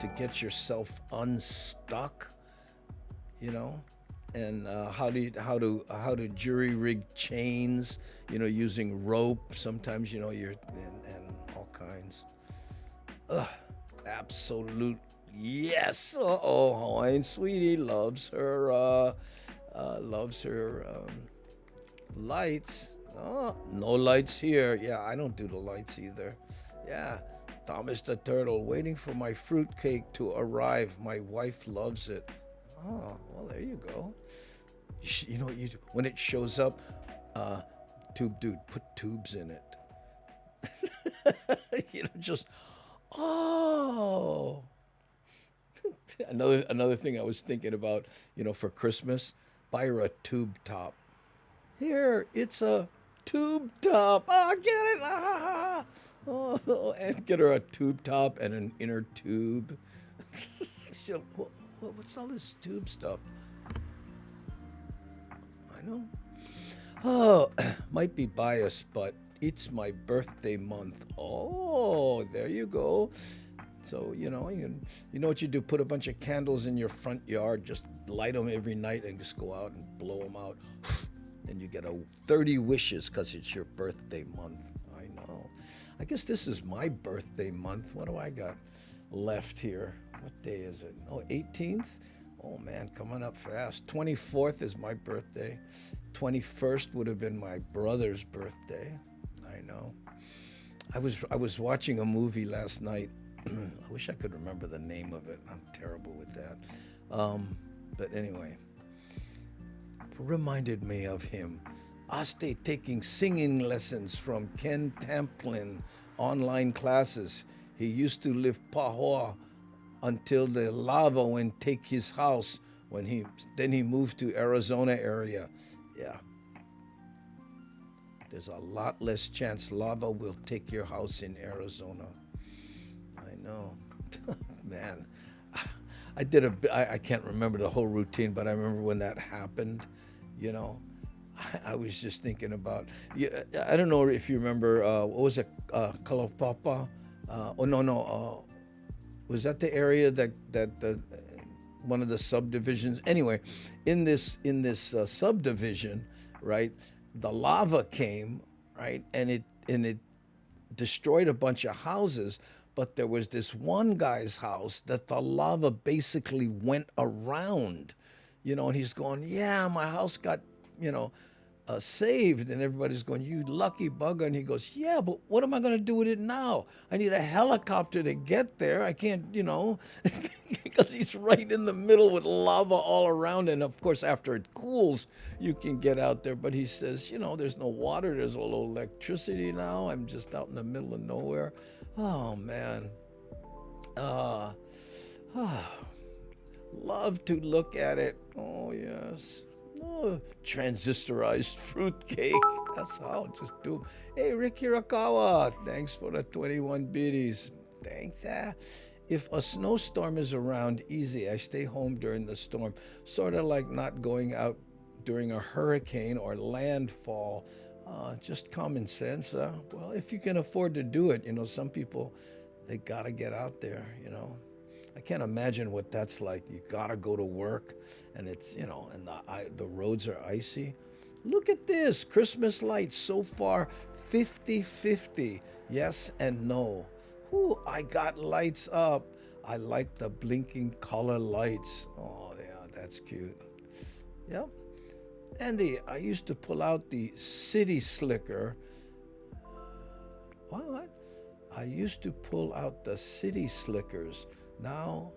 to get yourself unstuck, you know, and how to jury rig chains, you know, using rope. Sometimes, you know, and all kinds. Absolute yes. Oh, Hawaiian sweetie loves her lights. Oh, no lights here. Yeah, I don't do the lights either. Yeah, Thomas the Turtle, waiting for my fruitcake to arrive. My wife loves it. Oh, well, there you go. You know, when it shows up, tube dude, put tubes in it. You know, just, oh. Another thing I was thinking about, you know, for Christmas, buy her a tube top. Here, it's a tube top. Oh, get it. Oh, and get her a tube top and an inner tube. What's all this tube stuff? I know. Oh, might be biased, but it's my birthday month. Oh, there you go. So, you know what you do? Put a bunch of candles in your front yard, just light them every night and just go out and blow them out. And you get 30 wishes because it's your birthday month. I know. I guess this is my birthday month. What do I got left here? What day is it? Oh, 18th? Oh, man, coming up fast. 24th is my birthday. 21st would have been my brother's birthday. I know. I was watching a movie last night. I wish I could remember the name of it. I'm terrible with that. But anyway, it reminded me of him. Aste taking singing lessons from Ken Tamplin, online classes. He used to live Pahoa until the lava went take his house then he moved to Arizona area. Yeah. There's a lot less chance lava will take your house in Arizona. I know. Man. I can't remember the whole routine, but I remember when that happened, you know. I was just thinking about, I don't know if you remember, what was it, Kalapapa? Was that the area that one of the subdivisions? Anyway, in this subdivision, right, the lava came, right, and it destroyed a bunch of houses. But there was this one guy's house that the lava basically went around, you know, and he's going, yeah, my house got, you know, saved. And everybody's going, you lucky bugger. And he goes, yeah, but what am I going to do with it now? I need a helicopter to get there. I can't, you know, because he's right in the middle with lava all around. And of course, after it cools, you can get out there. But he says, you know, there's no water. There's no electricity now. I'm just out in the middle of nowhere. Oh, man. Love to look at it. Oh, yes. Oh, transistorized fruitcake. That's how I'll just do. Hey, Rick Hirakawa. Thanks for the 21 biddies. Thanks. If a snowstorm is around, easy. I stay home during the storm. Sort of like not going out during a hurricane or landfall. Just common sense. Well, if you can afford to do it, you know, some people, they got to get out there, you know. I can't imagine what that's like. You got to go to work, and it's, you know, and the roads are icy. Look at this. Christmas lights so far, 50-50. Yes and no. Ooh, I got lights up. I like the blinking color lights. Oh, yeah, that's cute. Yep. Andy, I used to pull out the city slicker What? I used to pull out the city slickers. Now,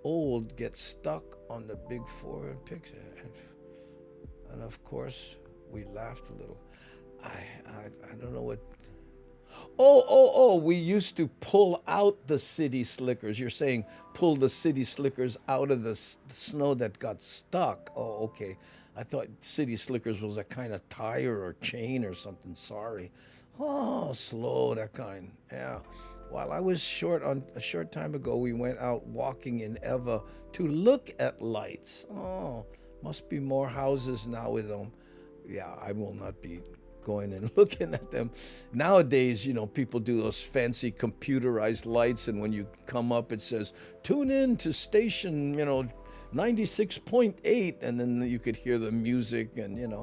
old gets stuck on the big foreign picture. And of course, we laughed a little. I don't know what. Oh, we used to pull out the city slickers. You're saying pull the city slickers out of the snow that got stuck. Oh, okay. I thought city slickers was a kind of tire or chain or something. Sorry. Oh, slow, that kind. Yeah. While I was a short time ago, we went out walking in Eva to look at lights. Oh, must be more houses now with them. Yeah, I will not be going and looking at them. Nowadays, people do those fancy computerized lights, and when you come up, it says, tune in to station, 96.8, and then you could hear the music, and, and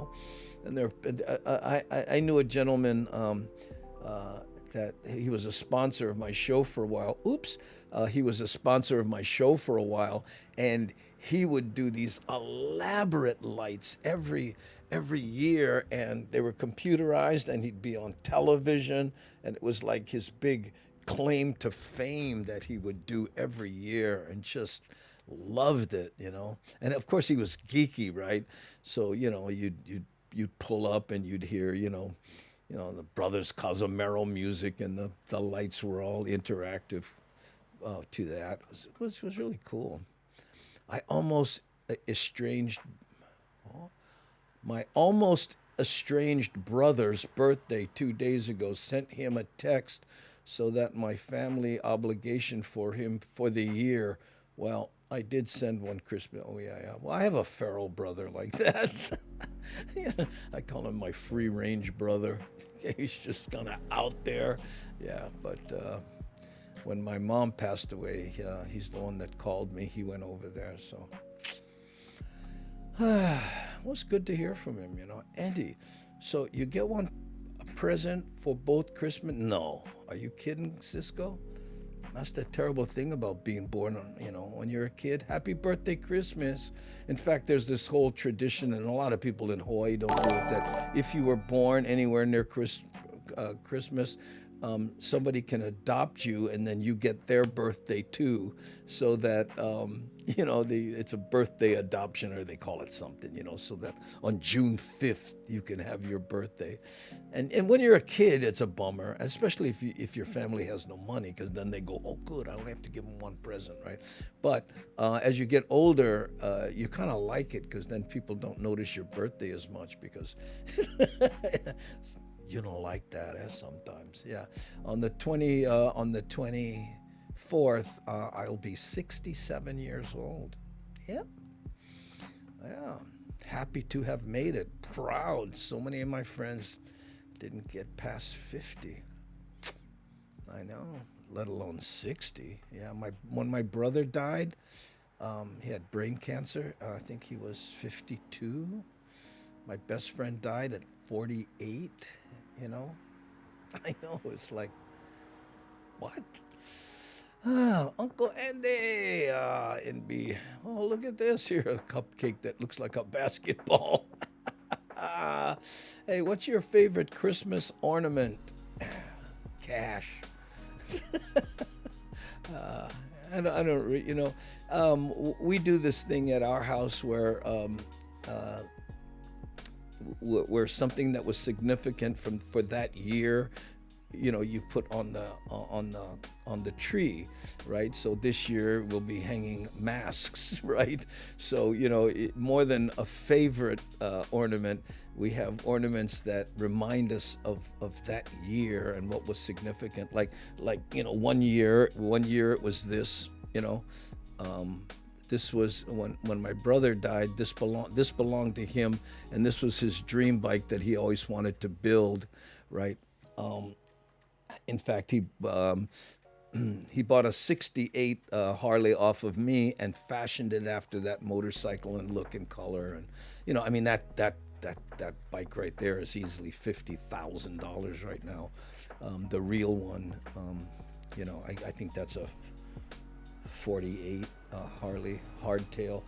I knew a gentleman that he was a sponsor of my show for a while. He was a sponsor of my show for a while, and he would do these elaborate lights every year, and they were computerized, and he'd be on television, and it was like his big claim to fame that he would do every year, and just loved it, And of course he was geeky, right? So, you'd pull up and you'd hear, the Brothers Cosmero music, and the lights were all interactive to that. It was really cool. I almost estranged, my almost estranged brother's birthday 2 days ago, sent him a text so that my family obligation for him for the year, well, I did send one Christmas. Oh, yeah. Well, I have a feral brother like that. Yeah, I call him my free-range brother. He's just kind of out there. Yeah, but when my mom passed away, he's the one that called me. He went over there, so. It was good to hear from him, Andy, so you get a present for both Christmas? No. Are you kidding, Cisco? That's the terrible thing about being born on, when you're a kid. Happy birthday, Christmas. In fact, there's this whole tradition, and a lot of people in Hawaii don't do it, that if you were born anywhere near Christmas, somebody can adopt you, and then you get their birthday too, so that it's a birthday adoption, or they call it something, so that on June 5th you can have your birthday. And when you're a kid, it's a bummer, especially if your family has no money, because then they go, oh good, I only have to give them one present, right? But as you get older, you kind of like it, because then people don't notice your birthday as much, because you don't like that, sometimes. Yeah. On the 24th, I'll be 67 years old. Yep. Yeah. Happy to have made it. Proud. So many of my friends didn't get past 50. I know. Let alone 60. Yeah. When my brother died, he had brain cancer. I think he was 52. My best friend died at 48. I know, it's like, what? Uncle Andy, NB. Oh, look at this here, a cupcake that looks like a basketball. Hey, what's your favorite Christmas ornament? Cash. I don't, we do this thing at our house where something that was significant for that year, you put on the tree, right? So this year we'll be hanging masks, right? So more than a favorite ornament, we have ornaments that remind us of that year and what was significant. Like 1 year it was this, This was when my brother died. This belonged to him, and this was his dream bike that he always wanted to build, right? In fact, he bought a '68 Harley off of me and fashioned it after that motorcycle in look and color, and that bike right there is easily $50,000 right now. The real one, I think that's a '48 Harley hardtail.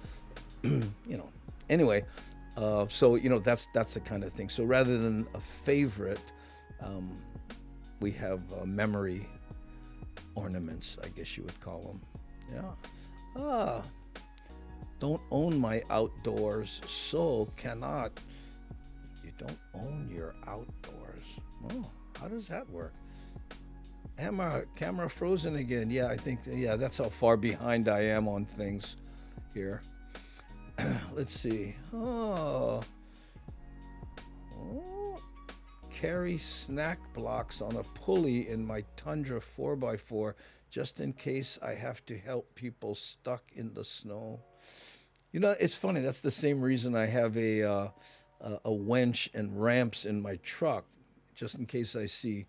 Anyway, so that's the kind of thing. So rather than a favorite, we have memory ornaments, I guess you would call them. Yeah. Don't own my outdoors, so cannot. You don't own your outdoors. Oh, how does that work? Camera frozen again. Yeah, I think, that's how far behind I am on things here. Let's see. Carry snack blocks on a pulley in my Tundra 4x4 just in case I have to help people stuck in the snow. You know, it's funny. That's the same reason I have a winch and ramps in my truck, just in case I see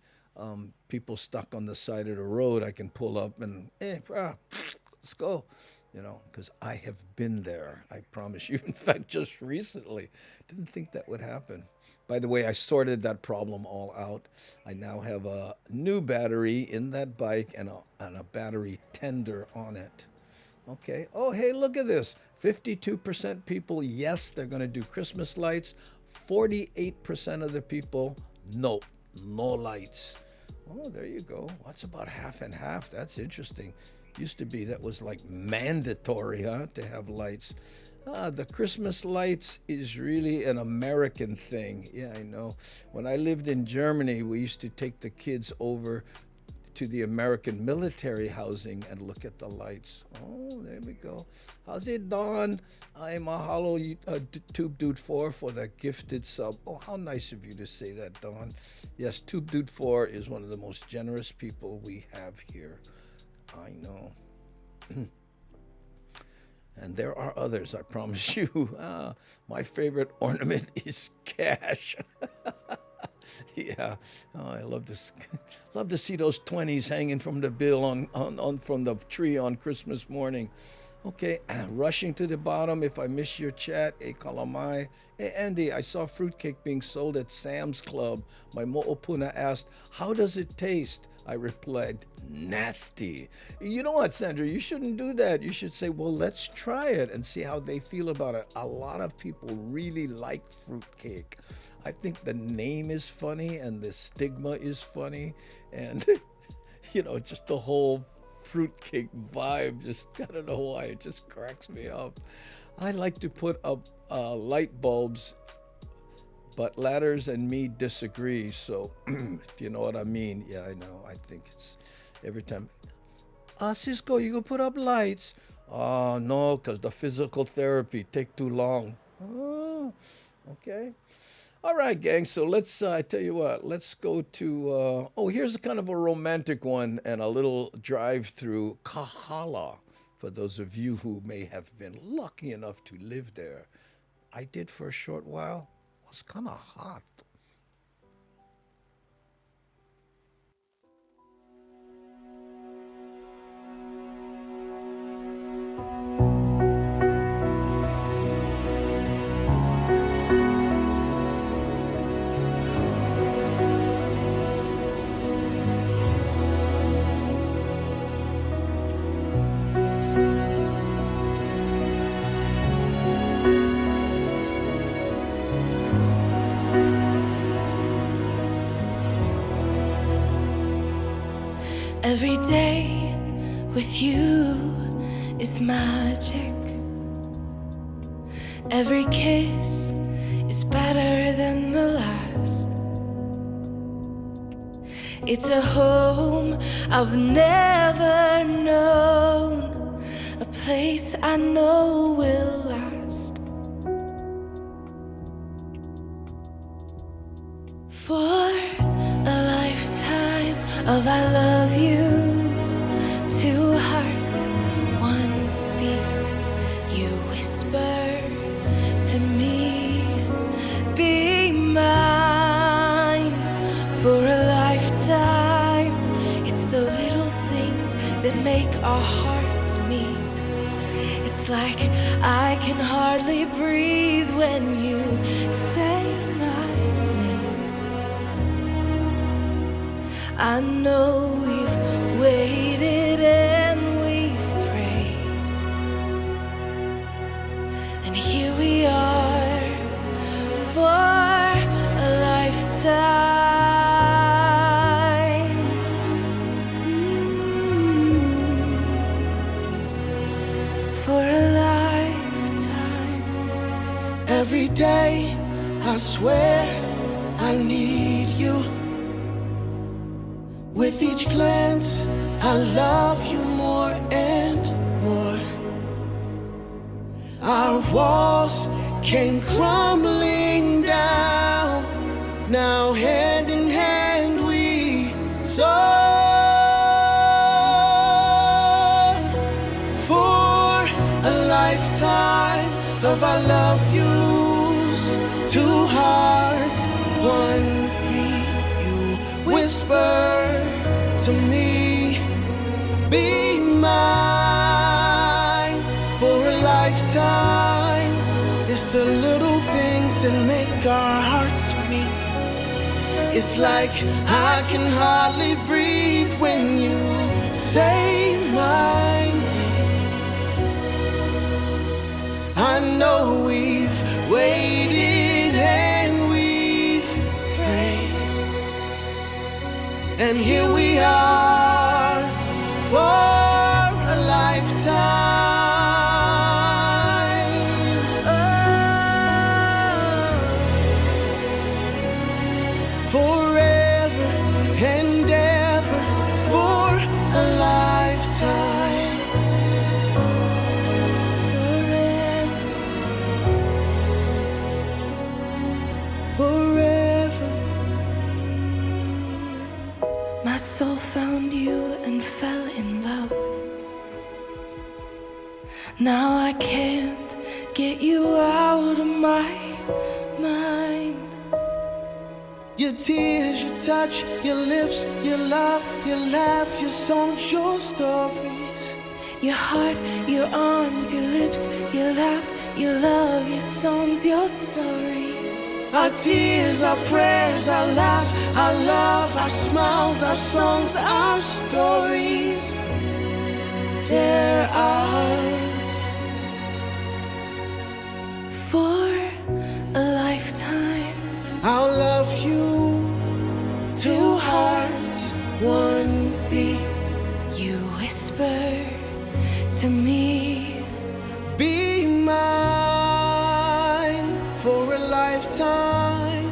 people stuck on the side of the road. I can pull up and let's go. You know, because I have been there. I promise you. In fact, just recently, didn't think that would happen. By the way, I sorted that problem all out. I now have a new battery in that bike and a battery tender on it. Okay. Oh, hey, look at this. 52% people, yes, they're going to do Christmas lights. 48% of the people, no lights. Oh, there you go. That's about half and half. That's interesting. Used to be that was like mandatory, to have lights. The Christmas lights is really an American thing. Yeah, I know. When I lived in Germany, we used to take the kids over to the American military housing and look at the lights. Oh, there we go. How's it, Don? I'm mahalo Tube Dude 4 for the gifted sub. Oh, how nice of you to say that, Don. Yes, Tube Dude 4 is one of the most generous people we have here. I know. And there are others, I promise you. My favorite ornament is cash. Yeah, I love this. Love to see those 20s hanging from the bill on from the tree on Christmas morning. Okay, rushing to the bottom. If I miss your chat, kalamai. Hey Andy, I saw fruitcake being sold at Sam's Club. My mo'opuna asked, "How does it taste?" I replied, "Nasty." You know what, Sandra? You shouldn't do that. You should say, "Well, let's try it and see how they feel about it." A lot of people really like fruitcake. I think the name is funny and the stigma is funny, and just the whole fruitcake vibe. Just, I don't know why, it just cracks me up. I like to put up light bulbs, but Ladders and me disagree. So if you know what I mean. Yeah, I know. I think it's every time. Cisco, you gonna put up lights? Oh, no, because the physical therapy take too long. Oh, okay. All right, gang. So let's, I tell you what, let's go to, here's a kind of a romantic one and a little drive through Kahala for those of you who may have been lucky enough to live there. I did for a short while. It was kind of hot. Every day with you is magic. Every kiss is better than the last. It's a home I've never known, a place I know will last. For a lifetime of I love yous, two hearts, one beat. You whisper to me, be mine. For a lifetime, it's the little things that make our hearts meet. It's like I can hardly breathe when you say my name. I know we've waited and we've prayed, and here we are for a lifetime. day, I swear I need you. With each glance, I love you more and more. Our walls came crumbling down. Now hand in hand we soar. For a lifetime of our love yous, two hearts, one beat. You whisper to me, be mine for a lifetime. It's the little things that make our hearts meet. It's like I can hardly breathe when you say my name. I know we've waited and we've prayed, and here we are for a lifetime. Forever and ever for a lifetime. Forever. My soul found you and fell in love. Now I can't get you out of my mind. Your tears, your touch, your lips, your love, your laugh, your songs, your stories. Your heart, your arms, your lips, your laugh, your love, your songs, your stories. Our tears, our prayers, our laughs, our love, our smiles, our songs, our stories. They're ours. For a lifetime, I'll love you. Two hearts, one beat. you whisper to me, Be mine for a lifetime.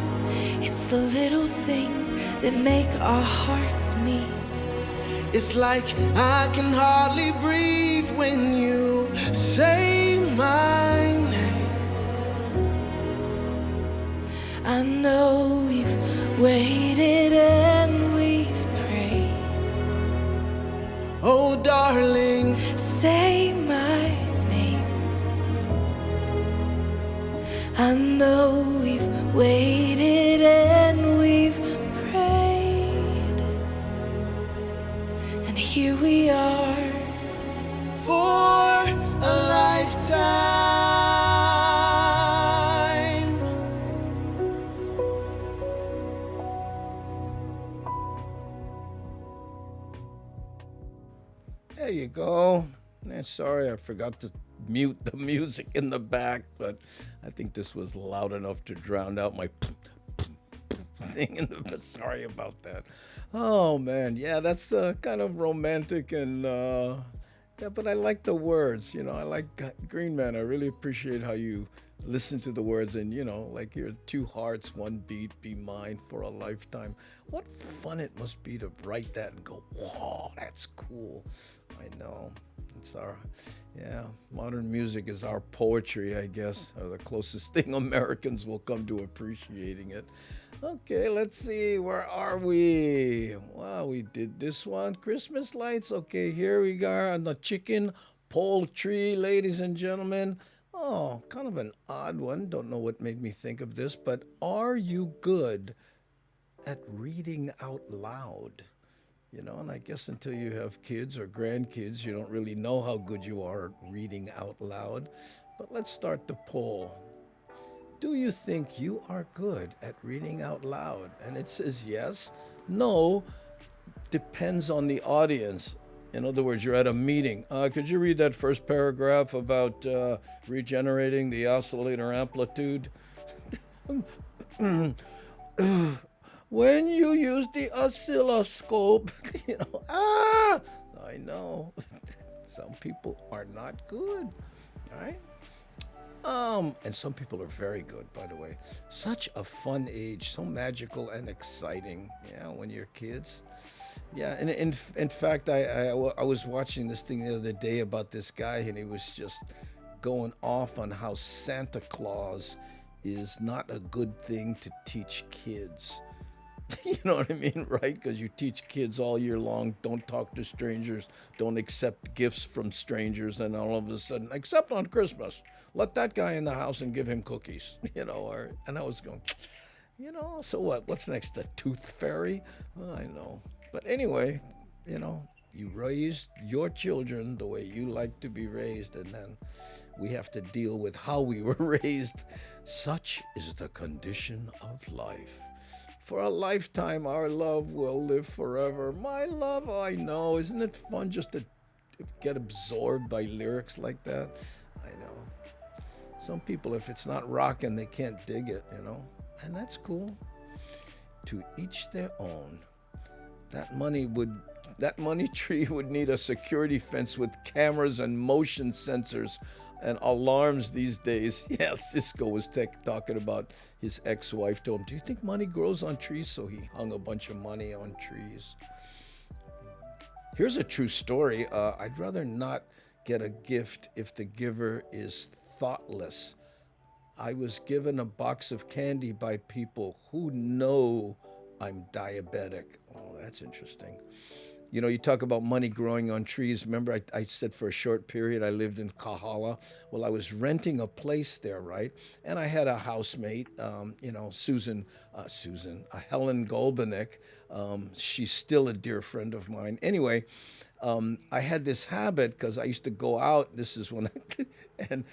it's the little things that make our hearts meet. It's like I can hardly breathe when you say my name. I know we've waited and we've prayed. Oh, darling, Say my name. I know we've waited and we've prayed, and here we are for a lifetime. There you go. Sorry, I forgot to mute the music in the back, but I think this was loud enough to drown out my thing in the. Sorry about that. Oh man, yeah, that's kind of romantic and yeah, but I like the words. You know, I like Green Man. I really appreciate how you listen to the words and like your two hearts, one beat, be mine for a lifetime. What fun it must be to write that and go, whoa, that's cool. I know. It's our, yeah, modern music is our poetry, I guess, or the closest thing Americans will come to appreciating it. Okay, let's see, where are we? Wow, we did this one. Christmas lights. Okay, here we are on the chicken poultry, ladies and gentlemen. Oh, kind of an odd one. Don't know what made me think of this, but are you good at reading out loud? And I guess until you have kids or grandkids, you don't really know how good you are at reading out loud. But let's start the poll. Do you think you are good at reading out loud? And it says yes, no, depends on the audience. In other words, you're at a meeting. Could you read that first paragraph about regenerating the oscillator amplitude? When you use the oscilloscope, I know, some people are not good, all right? And some people are very good, by the way. Such a fun age, so magical and exciting, when you're kids. Yeah, and in fact, I was watching this thing the other day about this guy, and he was just going off on how Santa Claus is not a good thing to teach kids. You know what I mean, right? Because you teach kids all year long, don't talk to strangers, don't accept gifts from strangers, and all of a sudden, except on Christmas, let that guy in the house and give him cookies, and I was going, so what? What's next? The tooth fairy? Oh, I know. But anyway, you raised your children the way you like to be raised, and then we have to deal with how we were raised. Such is the condition of life. For a lifetime, our love will live forever. My love, I know. Isn't it fun just to get absorbed by lyrics like that? I know. Some people, if it's not rocking, they can't dig it, and that's cool. To each their own. That money tree would need a security fence with cameras and motion sensors and alarms these days. Yeah, Cisco was talking about his ex-wife told him, do you think money grows on trees? So he hung a bunch of money on trees. Here's a true story. I'd rather not get a gift if the giver is thoughtless. I was given a box of candy by people who know I'm diabetic. Oh, that's interesting. You talk about money growing on trees. Remember, I said for a short period I lived in Kahala. Well, I was renting a place there, right? And I had a housemate, Helen Golbenek. She's still a dear friend of mine. Anyway, I had this habit because I used to go out. This is when and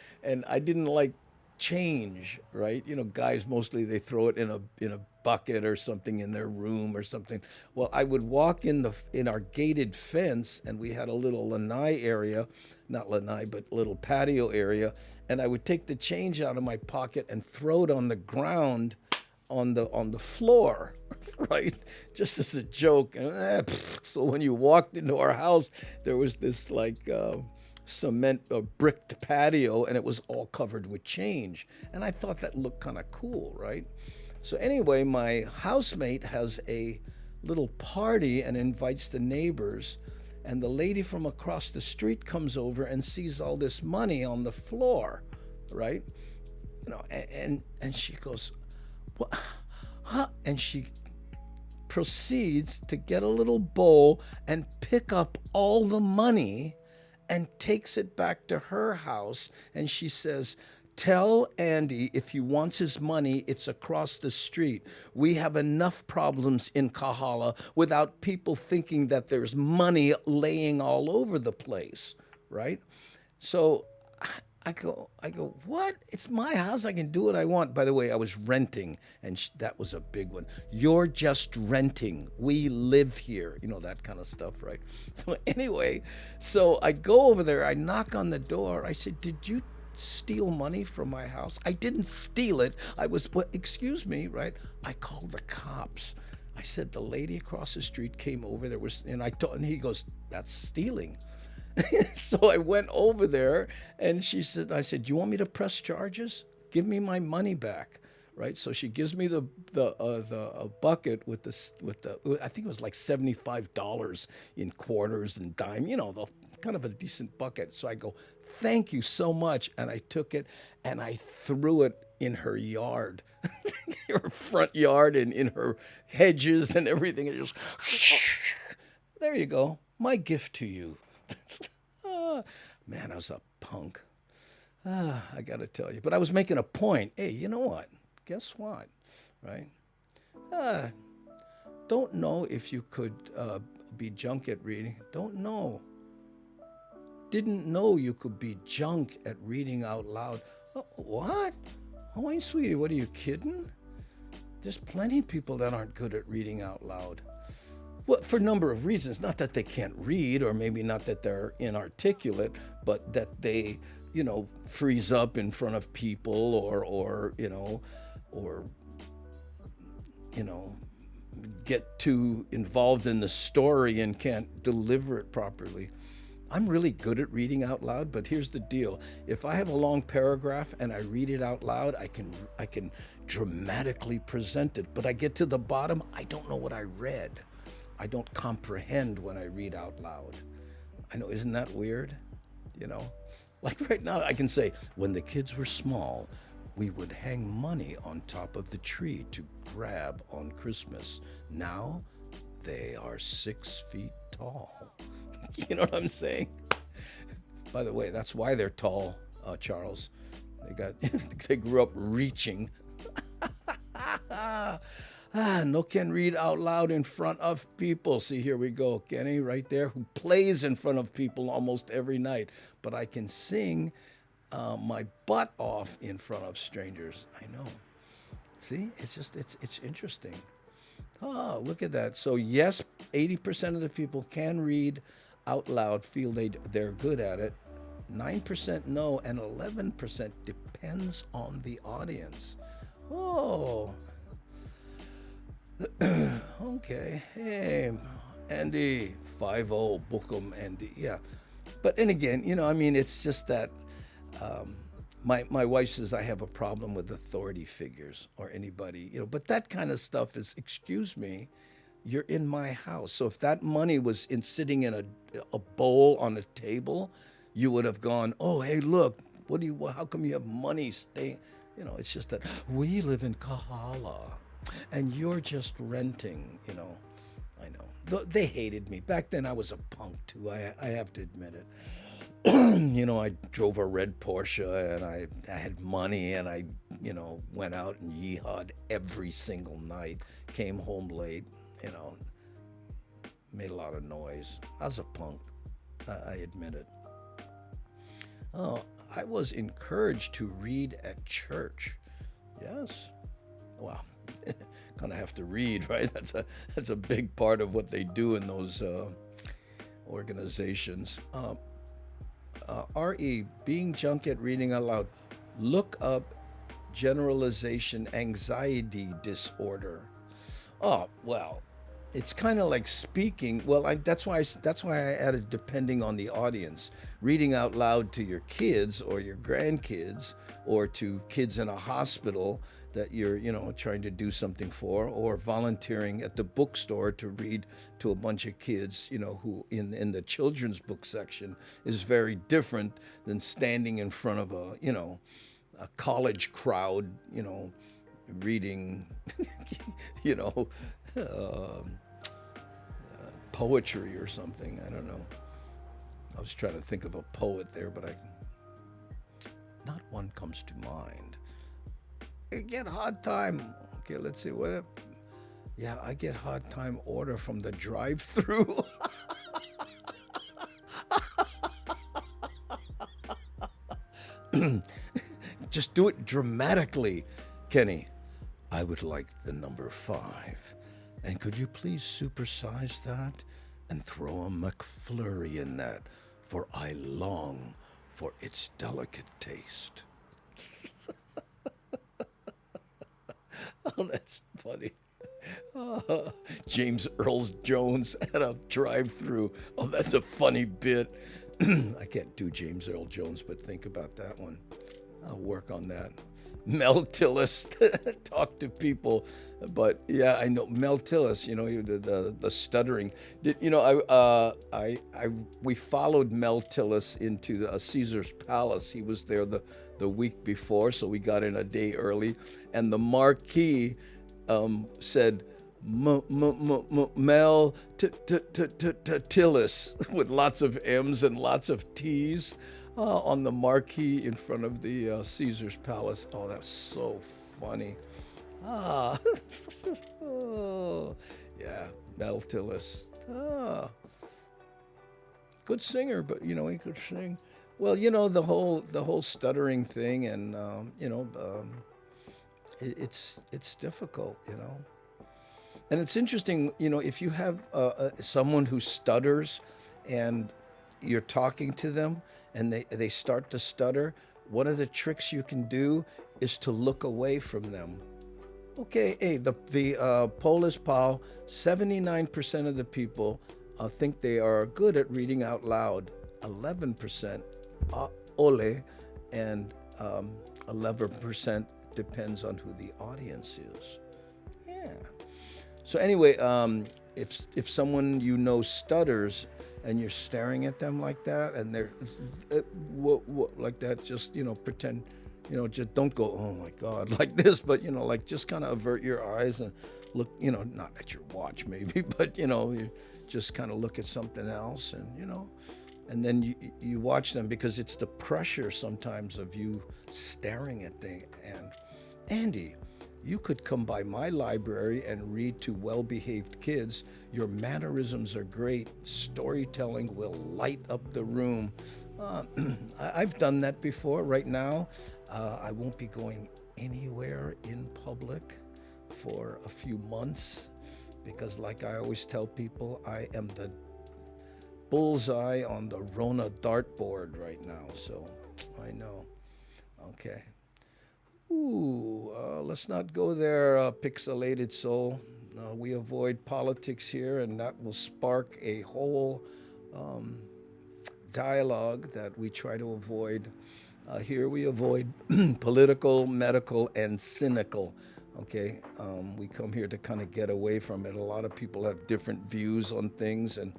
I didn't like change, right? Guys mostly they throw it in a bucket or something in their room or something. Well, I would walk in our gated fence, and we had a little lanai area, not lanai, but little patio area, and I would take the change out of my pocket and throw it on the ground on the floor, right? Just as a joke. And so when you walked into our house, there was this cement bricked patio, and it was all covered with change, and I thought that looked kind of cool, right? So anyway, my housemate has a little party and invites the neighbors, and the lady from across the street comes over and sees all this money on the floor, right? And she goes, what? Huh? And she proceeds to get a little bowl and pick up all the money and takes it back to her house, and she says, tell Andy if he wants his money, it's across the street. We have enough problems in Kahala without people thinking that there's money laying all over the place, right? So I go, what? It's my house. I can do what I want. By the way, I was renting, and that was a big one. You're just renting. We live here. That kind of stuff, right? So anyway, so I go over there. I knock on the door. I said, did you steal money from my house? I didn't steal it. Excuse me, right? I called the cops. I said, the lady across the street came over. And he goes, that's stealing. So I went over there, and I said, you want me to press charges? Give me my money back, right? So she gives me the bucket with the I think it was like $75 in quarters and dime, the kind of a decent bucket. So I go, thank you so much, and I took it and I threw it in her yard, her front yard, and in her hedges and everything. It just there you go, my gift to you. Man, I was a punk. I got to tell you. But I was making a point. Hey, you know what? Guess what? Right? Don't know if you could be junk at reading. Don't know. Didn't know you could be junk at reading out loud. What? Oh, sweetie, what are you kidding? There's plenty of people that aren't good at reading out loud. Well, for a number of reasons. Not that they can't read, or maybe not that they're inarticulate, but that they, freeze up in front of people, or get too involved in the story and can't deliver it properly. I'm really good at reading out loud, but here's the deal. If I have a long paragraph and I read it out loud, I can dramatically present it. But I get to the bottom, I don't know what I read. I don't comprehend when I read out loud. I know, isn't that weird? You know, like right now I can say, when the kids were small, we would hang money on top of the tree to grab on Christmas. Now they are 6 feet tall. You know what I'm saying? By the way, that's why they're tall, Charles. They grew up reaching. No can read out loud in front of people. See, here we go. Kenny right there, who plays in front of people almost every night. But I can sing my butt off in front of strangers. I know. See, it's interesting. Oh, look at that. So yes, 80% of the people can read out loud, feel they're good at it. 9% no, and 11% depends on the audience. Oh, okay. Hey, Andy, 5-0, book 'em, Andy. Yeah, but and again, you know, I mean, it's just that. My wife says I have a problem with authority figures or anybody, you know, but that kind of stuff is, excuse me, you're in my house. So if that money was sitting in a bowl on a table, you would have gone, oh, hey, look, how come you have money staying? You know, it's just that we live in Kahala and you're just renting, you know. I know. They hated me. Back then I was a punk too, I have to admit it. You know, I drove a red Porsche and I had money and I, you know, went out and yeehawed every single night, came home late, you know, made a lot of noise. I was a punk, I admit it. Oh, I was encouraged to read at church. Yes. Well, kind of have to read, right? That's a big part of what they do in those organizations. RE, being junk at reading out loud. Look up generalization anxiety disorder. Oh, well, it's kind of like speaking. Well, that's why I added depending on the audience. Reading out loud to your kids or your grandkids or to kids in a hospital that you're, you know, trying to do something for, or volunteering at the bookstore to read to a bunch of kids, you know, who in the children's book section is very different than standing in front of a, you know, a college crowd, you know, reading, you know, poetry or something. I don't know. I was trying to think of a poet there, but not one comes to mind. I get hard time. Okay, let's see what. Yeah, I get hard time order from the drive-through. Just do it dramatically, Kenny. I would like the number 5. And could you please supersize that and throw a McFlurry in that, for I long for its delicate taste. Oh, that's funny. James Earl Jones at a drive-through. Oh, that's a funny bit. I can't do James Earl Jones, but think about that one. I'll work on that. Mel Tillis, talk to people. But yeah, I know Mel Tillis. You know, the stuttering. We followed Mel Tillis into Caesar's Palace. He was there the week before, so we got in a day early. And the marquee said Mel Tillis with lots of M's and lots of T's on the marquee in front of the Caesar's Palace. Oh, that's so funny. Oh, yeah, Mel Tillis. Good singer, but you know he could sing. Well, you know the whole stuttering thing, and it's difficult, you know. And it's interesting, you know, if you have someone who stutters, and you're talking to them, and they start to stutter. One of the tricks you can do is to look away from them. Okay, hey, the poll is poll. 79% of the people think they are good at reading out loud. 11% ole, and 11% depends on who the audience is. Yeah. So anyway, if someone you know stutters and you're staring at them like that, and they're like that, just pretend, just don't go, oh my God, like this, but like just kind of avert your eyes and look, not at your watch maybe, but you just kind of look at something else, and then you watch them, because it's the pressure sometimes of you staring at things. And Andy, you could come by my library and read to well-behaved kids. Your mannerisms are great. Storytelling will light up the room. I've done that before. Right now, I won't be going anywhere in public for a few months, because like I always tell people, I am the bullseye on the Rona dartboard right now, so I know. Okay. Let's not go there, pixelated soul. We avoid politics here, and that will spark a whole dialogue that we try to avoid. Here we avoid political, medical, and cynical. Okay, we come here to kind of get away from it. A lot of people have different views on things, and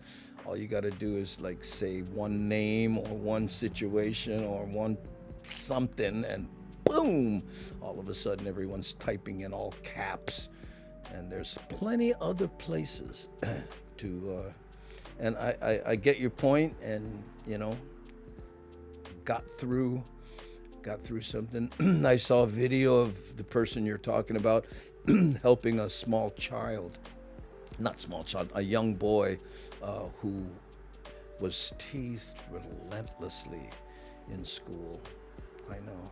all you got to do is like say one name or one situation or one something, and boom, all of a sudden everyone's typing in all caps. And there's plenty other places to, and I get your point, and got through something. I saw a video of the person you're talking about helping a a young boy who was teased relentlessly in school. I know.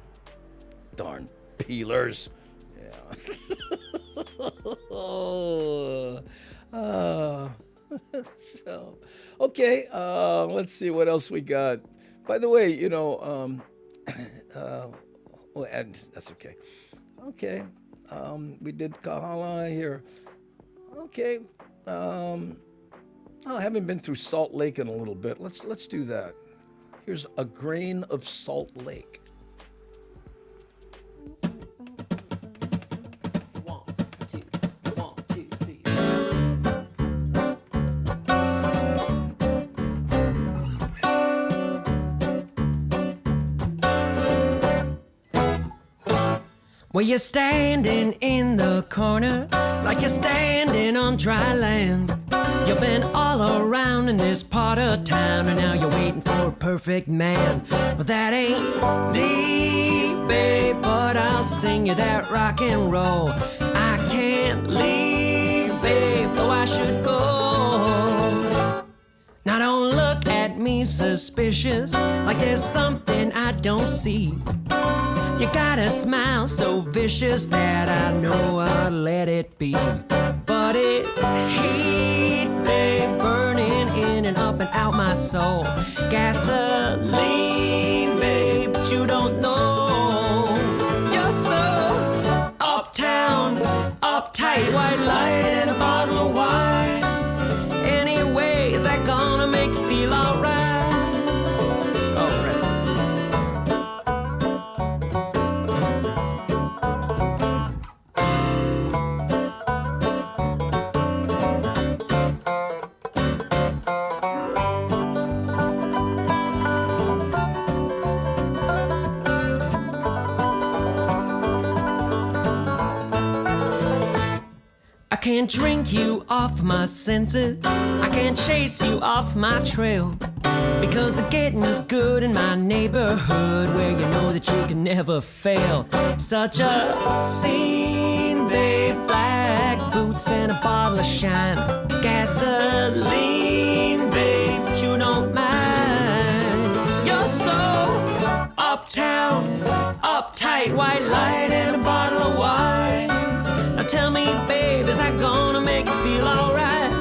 Darn peelers. Yeah. So, okay, let's see what else we got. By the way, and that's okay. Okay, we did Kahala here. Okay, I haven't been through Salt Lake in a little bit. Let's do that. Here's a grain of Salt Lake. Well, you're standing in the corner like you're standing on dry land. You've been all around in this part of town, and now you're waiting for a perfect man. Well, that ain't me, babe, but I'll sing you that rock and roll. I can't leave, babe, though I should go. Now don't look at me suspicious, like there's something I don't see. You got a smile so vicious that I know I'll let it be. But it's heat, babe, burning in and up and out my soul. Gasoline, babe, but you don't know. You're so uptown, uptight, white light and a bottle of wine. Anyway, is that gonna make you feel alright? I can't drink you off my senses, I can't chase you off my trail, because the getting's good in my neighborhood, where you know that you can never fail. Such a scene, babe, black boots and a bottle of shine. Gasoline, babe, but you don't mind. You're so uptown, uptight, white light and a bottle of wine. Now tell me, babe, is that gonna make you feel alright?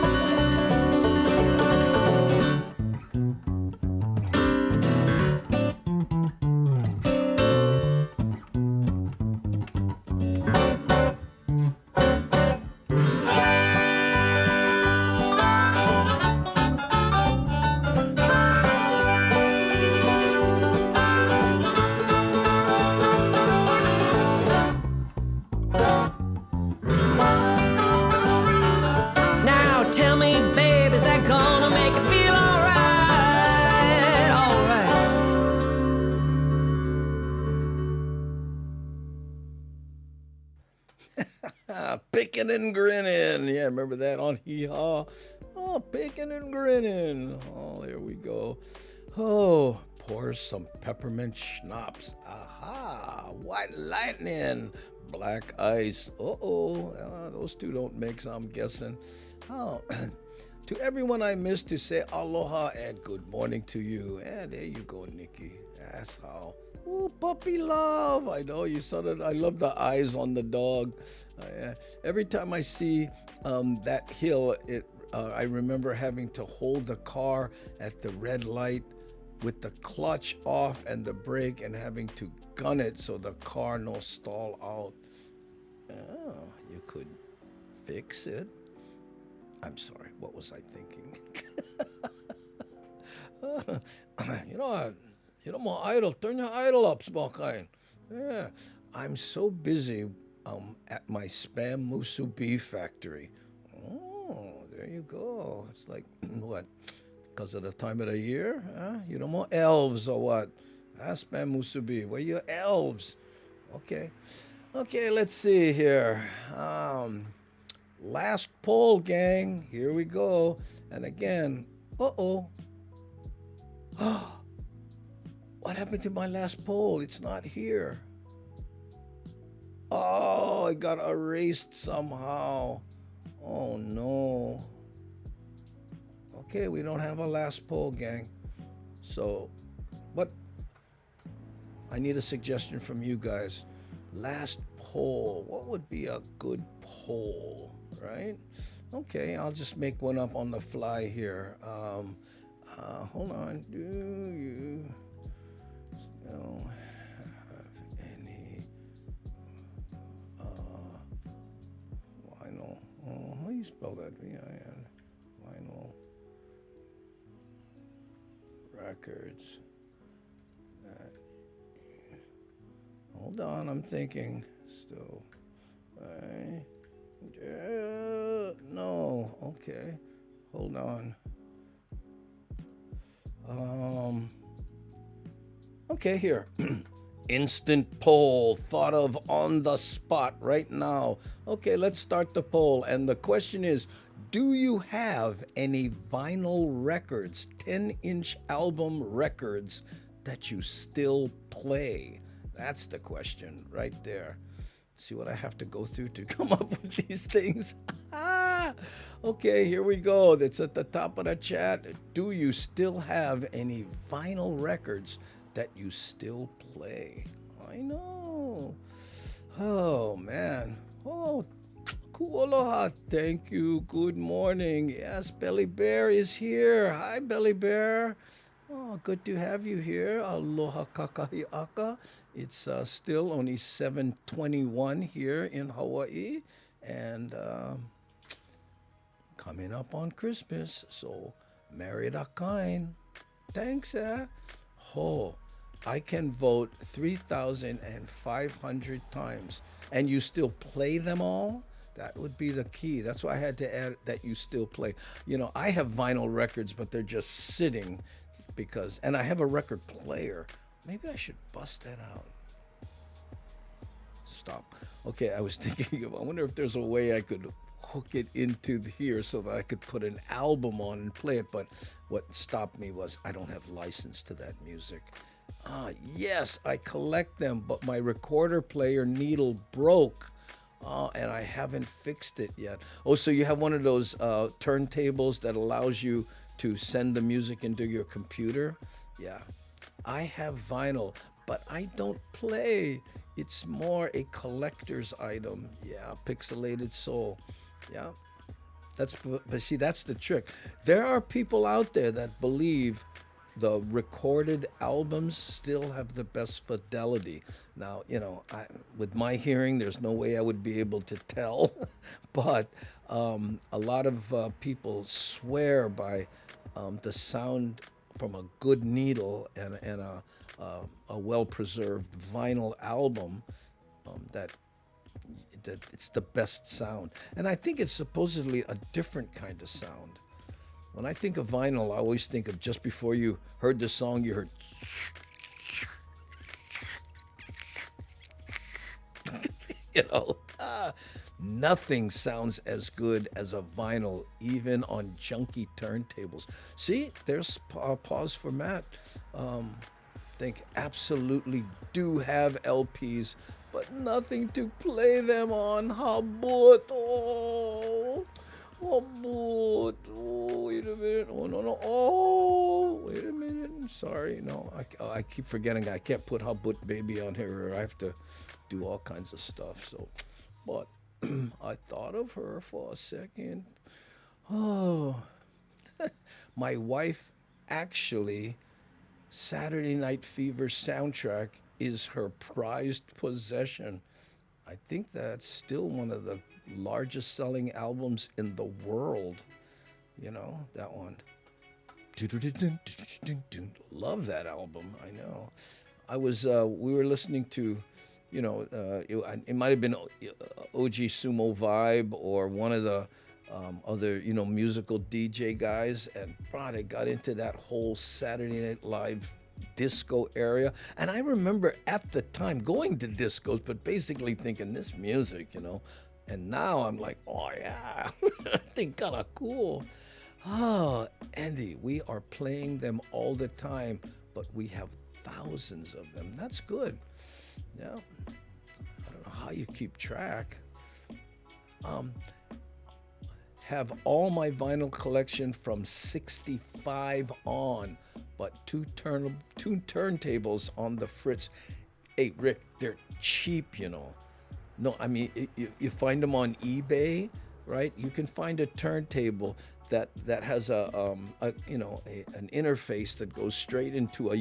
Picking and Grinning. Yeah, remember that on Hee Haw? Oh, Picking and Grinning. Oh, there we go. Oh, pour some peppermint schnapps. Aha, White Lightning, Black Ice. Those two don't mix, I'm guessing. Oh, to everyone I missed to say aloha and good morning to you. And there you go, Nikki. That's how. Ooh, puppy love. I know you saw that. I love the eyes on the dog. Every time I see that hill, I remember having to hold the car at the red light with the clutch off and the brake and having to gun it so the car no stall out. Oh, you could fix it. I'm sorry, what was I thinking? More idle. Turn your idle up, small kind. Yeah, I'm so busy at my Spam Musu beef factory. Oh, there you go. It's like, what? Because of the time of the year? Huh? You know, more elves or what? Spam Musu beef. Where your elves? Okay, let's see here. Last poll, gang. Here we go. And again, what happened to my last poll? It's not here. Oh, it got erased somehow. Oh, no. Okay, we don't have a last poll, gang. So, but I need a suggestion from you guys. Last poll. What would be a good poll, right? Okay, I'll just make one up on the fly here. Hold on. Do you still have any vinyl? Oh, how do you spell that? V-I-N. Vinyl records. Hold on, I'm thinking still. No, okay. Hold on. Okay, here. Instant poll, thought of on the spot right now. Okay, let's start the poll. And the question is, do you have any vinyl records, 10-inch album records that you still play? That's the question right there. See what I have to go through to come up with these things. Okay, here we go. That's at the top of the chat. Do you still have any vinyl records that you still play? I know. Oh, man. Oh, kualoha. Thank you. Good morning. Yes, Belly Bear is here. Hi, Belly Bear. Oh, good to have you here. Aloha kakahiaka. It's still only 7:21 here in Hawaii, and coming up on Christmas. So, married kind. Thanks, I can vote 3,500 times, and you still play them all? That would be the key. That's why I had to add that you still play. You know, I have vinyl records, but they're just sitting and I have a record player. Maybe I should bust that out. Stop. Okay, I was thinking I wonder if there's a way I could hook it into here so that I could put an album on and play it, but what stopped me was I don't have license to that music. Yes, I collect them, but my recorder player needle broke. And I haven't fixed it yet. Oh, so you have one of those turntables that allows you to send the music into your computer? Yeah. I have vinyl, but I don't play. It's more a collector's item. Yeah, Pixelated Soul. Yeah. But see, that's the trick. There are people out there that believe the recorded albums still have the best fidelity. Now, you know, with my hearing, there's no way I would be able to tell, but a lot of people swear by the sound from a good needle and a well-preserved vinyl album that it's the best sound. And I think it's supposedly a different kind of sound. When I think of vinyl, I always think of just before you heard the song, you heard you know. Nothing sounds as good as a vinyl, even on junky turntables. See, there's pause for Matt. Think absolutely do have LPs, but nothing to play them on. Habut. Oh, habut. Oh, wait a minute. Oh, no. Oh, wait a minute. Sorry. No, I keep forgetting I can't put Habut Baby on here, or I have to do all kinds of stuff. So, but I thought of her for a second. Oh, my wife actually, Saturday Night Fever soundtrack is her prized possession. I think that's still one of the largest selling albums in the world. You know, that one. Love that album, I know. We were listening to, it might have been OG Sumo Vibe or one of the other, musical DJ guys, and they got into that whole Saturday Night Live disco area. And I remember at the time going to discos, but basically thinking this music, and now I'm like, oh yeah, I think kind of cool. Oh, Andy, we are playing them all the time, but we have thousands of them. That's good. Yeah. I don't know how you keep track. Have all my vinyl collection from 65 on, but two turntables on the fritz. Hey, Rick, they're cheap, No, I mean, you find them on eBay, right? You can find a turntable that has an interface that goes straight into a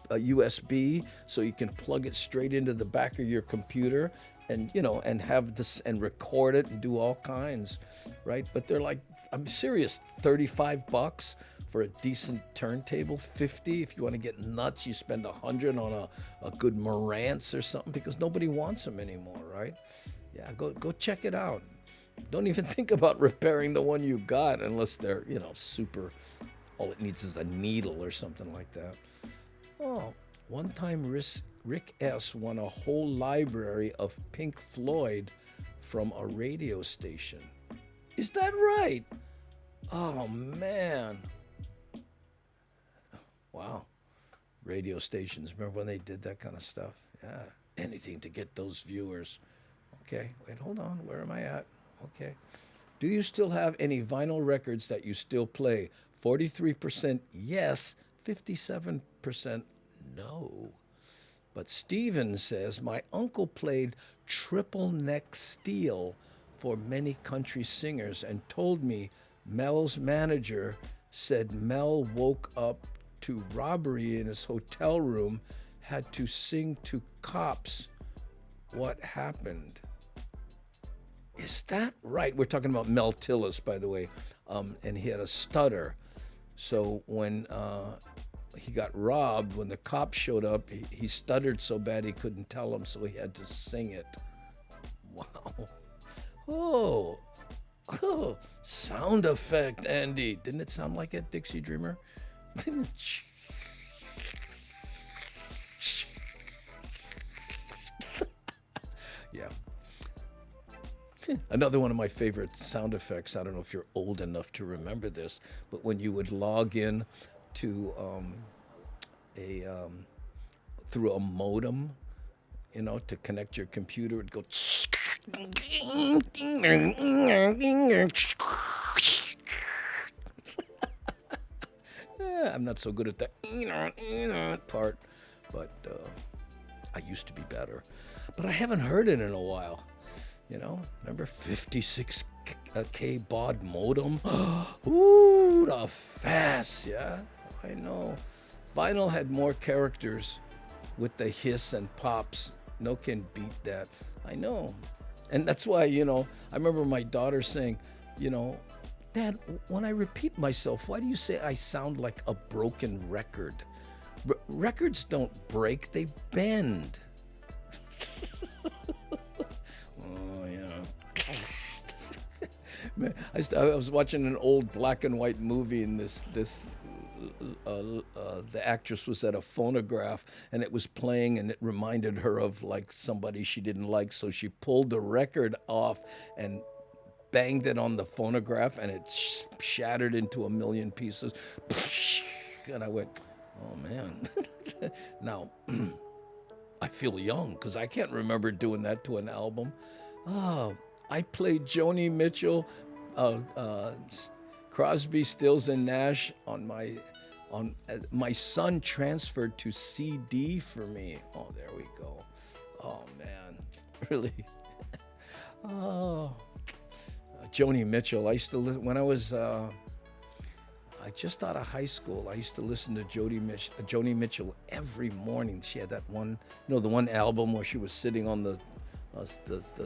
USB, so you can plug it straight into the back of your computer, and and have this and record it and do all kinds, right? But they're like, I'm serious, $35 for a decent turntable. 50 if you want to get nuts. You spend 100 on a good Marantz or something, because nobody wants them anymore, right? Yeah, go check it out. Don't even think about repairing the one you got unless they're, super. All it needs is a needle or something like that. Oh, one time Rick S. won a whole library of Pink Floyd from a radio station. Is that right? Oh, man. Wow. Radio stations. Remember when they did that kind of stuff? Yeah. Anything to get those viewers. Okay. Wait, hold on. Where am I at? Okay. Do you still have any vinyl records that you still play? 43% yes, 57% no. But Steven says, my uncle played triple neck steel for many country singers and told me Mel's manager said Mel woke up to robbery in his hotel room, had to sing to cops. What happened? Is that right? We're talking about Mel Tillis, by the way, and he had a stutter. So when he got robbed, when the cops showed up, he stuttered so bad he couldn't tell them, so he had to sing it. Wow. Oh, sound effect, Andy. Didn't it sound like it, Dixie Dreamer? Yeah. Another one of my favorite sound effects, I don't know if you're old enough to remember this, but when you would log in to through a modem, to connect your computer, it'd go. I'm not so good at the part, but I used to be better. But I haven't heard it in a while. Remember 56K baud modem? Ooh, the fast, yeah, I know. Vinyl had more characters with the hiss and pops. No can beat that. I know. And that's why, I remember my daughter saying, Dad, when I repeat myself, why do you say I sound like a broken record? Records don't break, they bend. I was watching an old black and white movie, and this the actress was at a phonograph and it was playing and it reminded her of like somebody she didn't like, so she pulled the record off and banged it on the phonograph and it shattered into a million pieces. And I went, oh man. Now I feel young because I can't remember doing that to an album. I played Joni Mitchell, Crosby, Stills and Nash on my son transferred to CD for me. Oh, there we go. Oh man, really. Oh, Joni Mitchell. I used to when I was just out of high school. I used to listen to Joni Mitchell every morning. She had that one, the one album where she was sitting on the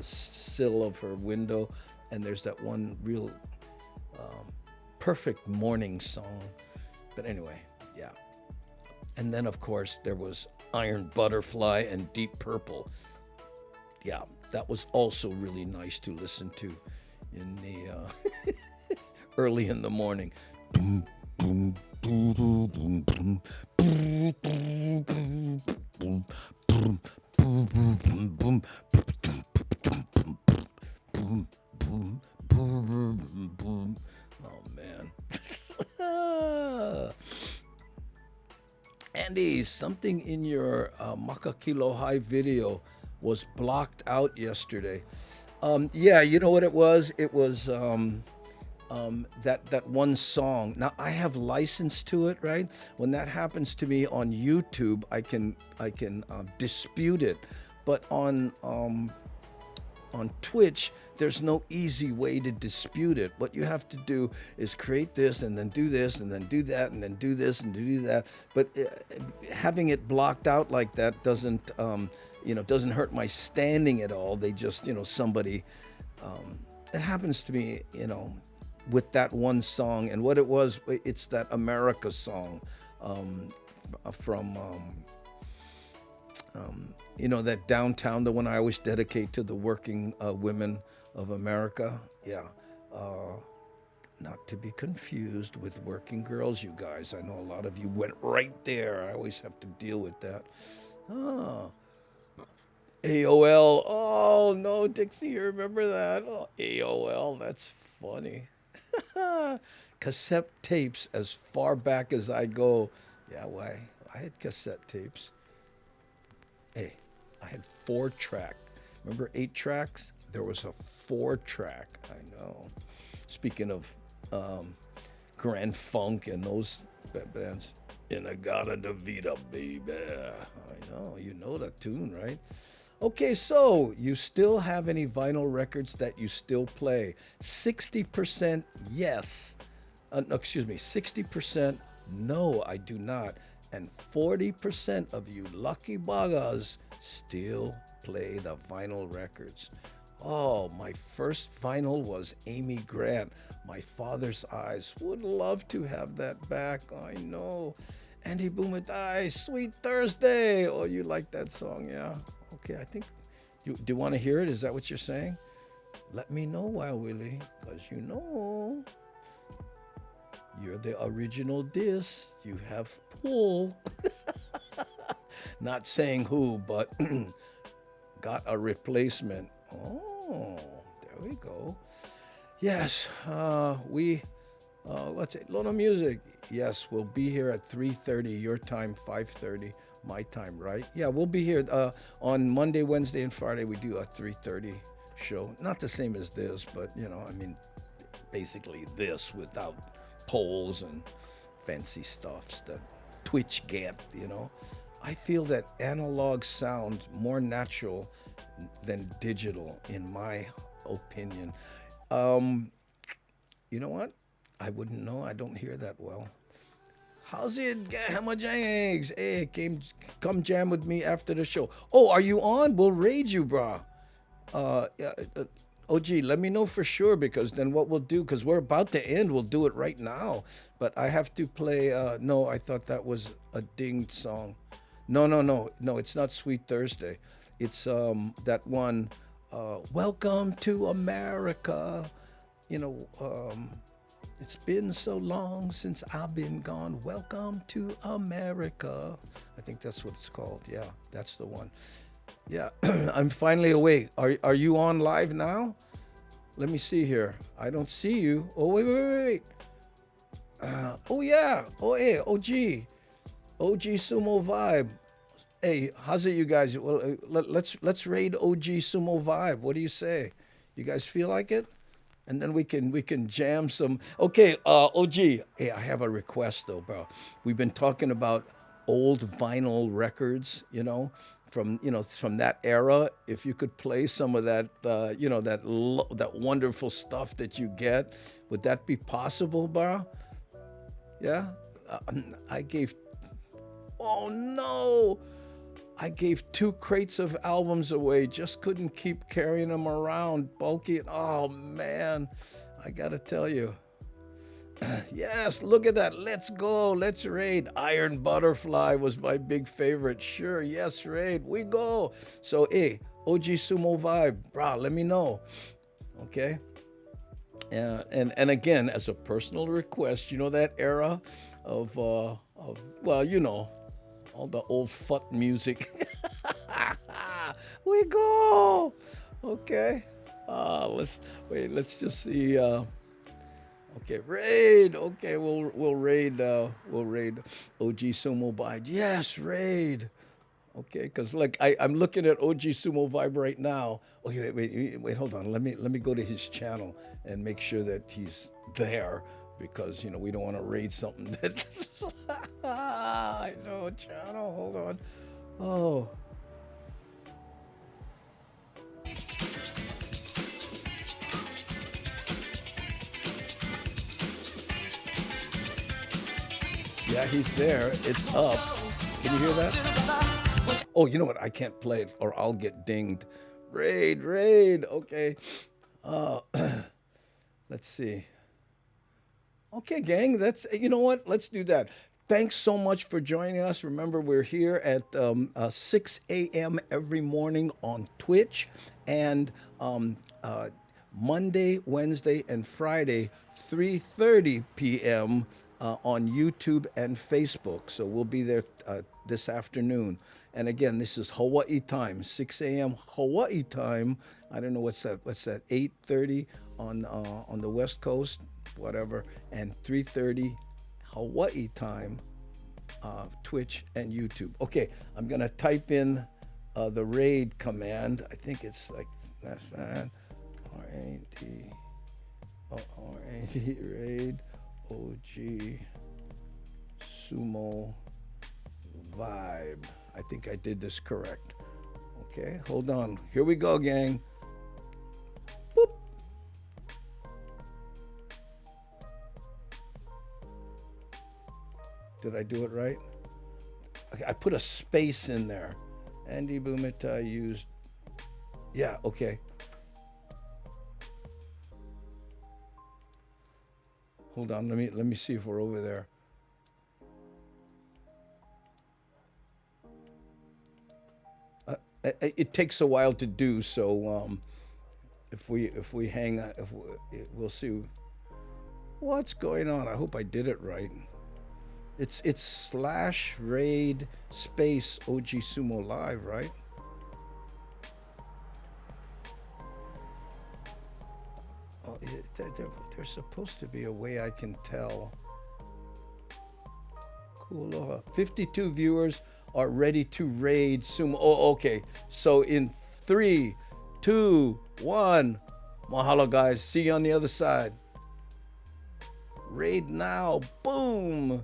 sill of her window, and there's that one real perfect morning song. But anyway, yeah. And then of course there was Iron Butterfly and Deep Purple. Yeah, that was also really nice to listen to in the early in the morning. Boom, boom, boom, boom, boom, boom, boom, boom, boom, boom, boom, boom, boom. Oh man. Andy, something in your Makakilo High video was blocked out yesterday. Yeah, you know what it was? It was that one song. Now I have license to it, right? When that happens to me on YouTube, I can dispute it, but on Twitch, there's no easy way to dispute it. What you have to do is create this and then do this and then do that and then do this and do that. But having it blocked out like that doesn't hurt my standing at all. They just, somebody, it happens to me, with that one song. And what it was, it's that America song from that Downtown, the one I always dedicate to the working women of America. Yeah. Not to be confused with Working Girls, you guys. I know a lot of you went right there. I always have to deal with that. AOL. Oh, no, Dixie, you remember that? Oh, AOL, that's funny. Cassette tapes as far back as I go. Yeah, why? I had cassette tapes. Hey, I had 4-track. Remember 8 tracks? There was a 4-track. I know. Speaking of Grand Funk and those bands. Inagata de Vida, baby. I know. You know that tune, right? Okay, so you still have any vinyl records that you still play? 60% yes. 60% no, I do not. And 40% of you lucky bagas still play the vinyl records. Oh, my first vinyl was Amy Grant, My Father's Eyes. Would love to have that back. I know. Andy Bumatai, Sweet Thursday. Oh, you like that song, yeah? Okay, I think do you want to hear it? Is that what you're saying? Let me know, Wild Willie, because you're the original disc. You have pull. Not saying who, but got a replacement. Oh, there we go. Yes, what's it? Lono Music. Yes, we'll be here at 3:30, your time, 5:30, my time, right? Yeah, we'll be here on Monday, Wednesday, and Friday. We do a 3:30 show. Not the same as this, but, basically this without polls and fancy stuffs that Twitch get, I feel that analog sounds more natural than digital, in my opinion. You know what? I wouldn't know. I don't hear that well. How's it, Hammer Jangs? Hey, come jam with me after the show. Oh, are you on? We'll raid you, brah. OG, let me know for sure, because then what we'll do, because we're about to end, we'll do it right now. But I have to play, no, I thought that was a dinged song. No, it's not Sweet Thursday. It's that one, Welcome to America. It's been so long since I've been gone. Welcome to America. I think that's what it's called. Yeah, that's the one. Yeah, I'm finally awake. Are you on live now? Let me see here. I don't see you. Oh, wait. Oh, yeah. Oh, hey, OG Sumo Vibe. Hey, how's it, you guys? Well, let's raid OG Sumo Vibe. What do you say? You guys feel like it? And then we can jam some. Okay, OG. Hey, I have a request though, bro. We've been talking about old vinyl records, from that era. If you could play some of that, that wonderful stuff that you get, would that be possible, bro? Yeah. I gave. Oh no. I gave 2 crates of albums away, just couldn't keep carrying them around, bulky. Oh man, I gotta tell you. Yes, look at that. Let's go. Let's raid. Iron Butterfly was my big favorite. Sure, yes, raid. We go. So, hey, OG Sumo Vibe, brah, let me know. Okay? And again, as a personal request, that era of all the old fut music. We go. Okay. Let's just see. Okay, raid. Okay, we'll raid. We'll raid OG Sumo Vibe. Yes, raid. Okay, because I'm looking at OG Sumo Vibe right now. Oh, wait, hold on. Let me go to his channel and make sure that he's there, because we don't want to raid something that. I know, channel. Hold on. Oh. Yeah, he's there. It's up. Can you hear that? Oh, you know what? I can't play it or I'll get dinged. Raid. Okay. Let's see. Okay, gang. You know what? Let's do that. Thanks so much for joining us. Remember, we're here at 6 a.m. every morning on Twitch, and Monday, Wednesday, and Friday, 3:30 p.m. On YouTube and Facebook. So we'll be there this afternoon. And again, this is Hawaii time, 6 a.m. Hawaii time. I don't know what's that. 8:30 on the West Coast, whatever, and 3:30 Hawaii time, Twitch and YouTube. Okay, I'm gonna type in the raid command. I think it's like that's that. R-A-D raid OG Sumo Vibe. I think I did this correct. Okay, hold on. Here we go, gang. Boop. Did I do it right? Okay, I put a space in there. Andy Bumatai used. Yeah, okay. Hold on, let me see if we're over there. It takes a while to do, so if we hang, we'll see what's going on. I hope I did it right. It's /raid space OG Sumo Live, right? Oh, there's supposed to be a way I can tell. Cool. 52 viewers are ready to raid Sumo. Oh, okay. So in 3, 2, 1. Mahalo, guys. See you on the other side. Raid now. Boom.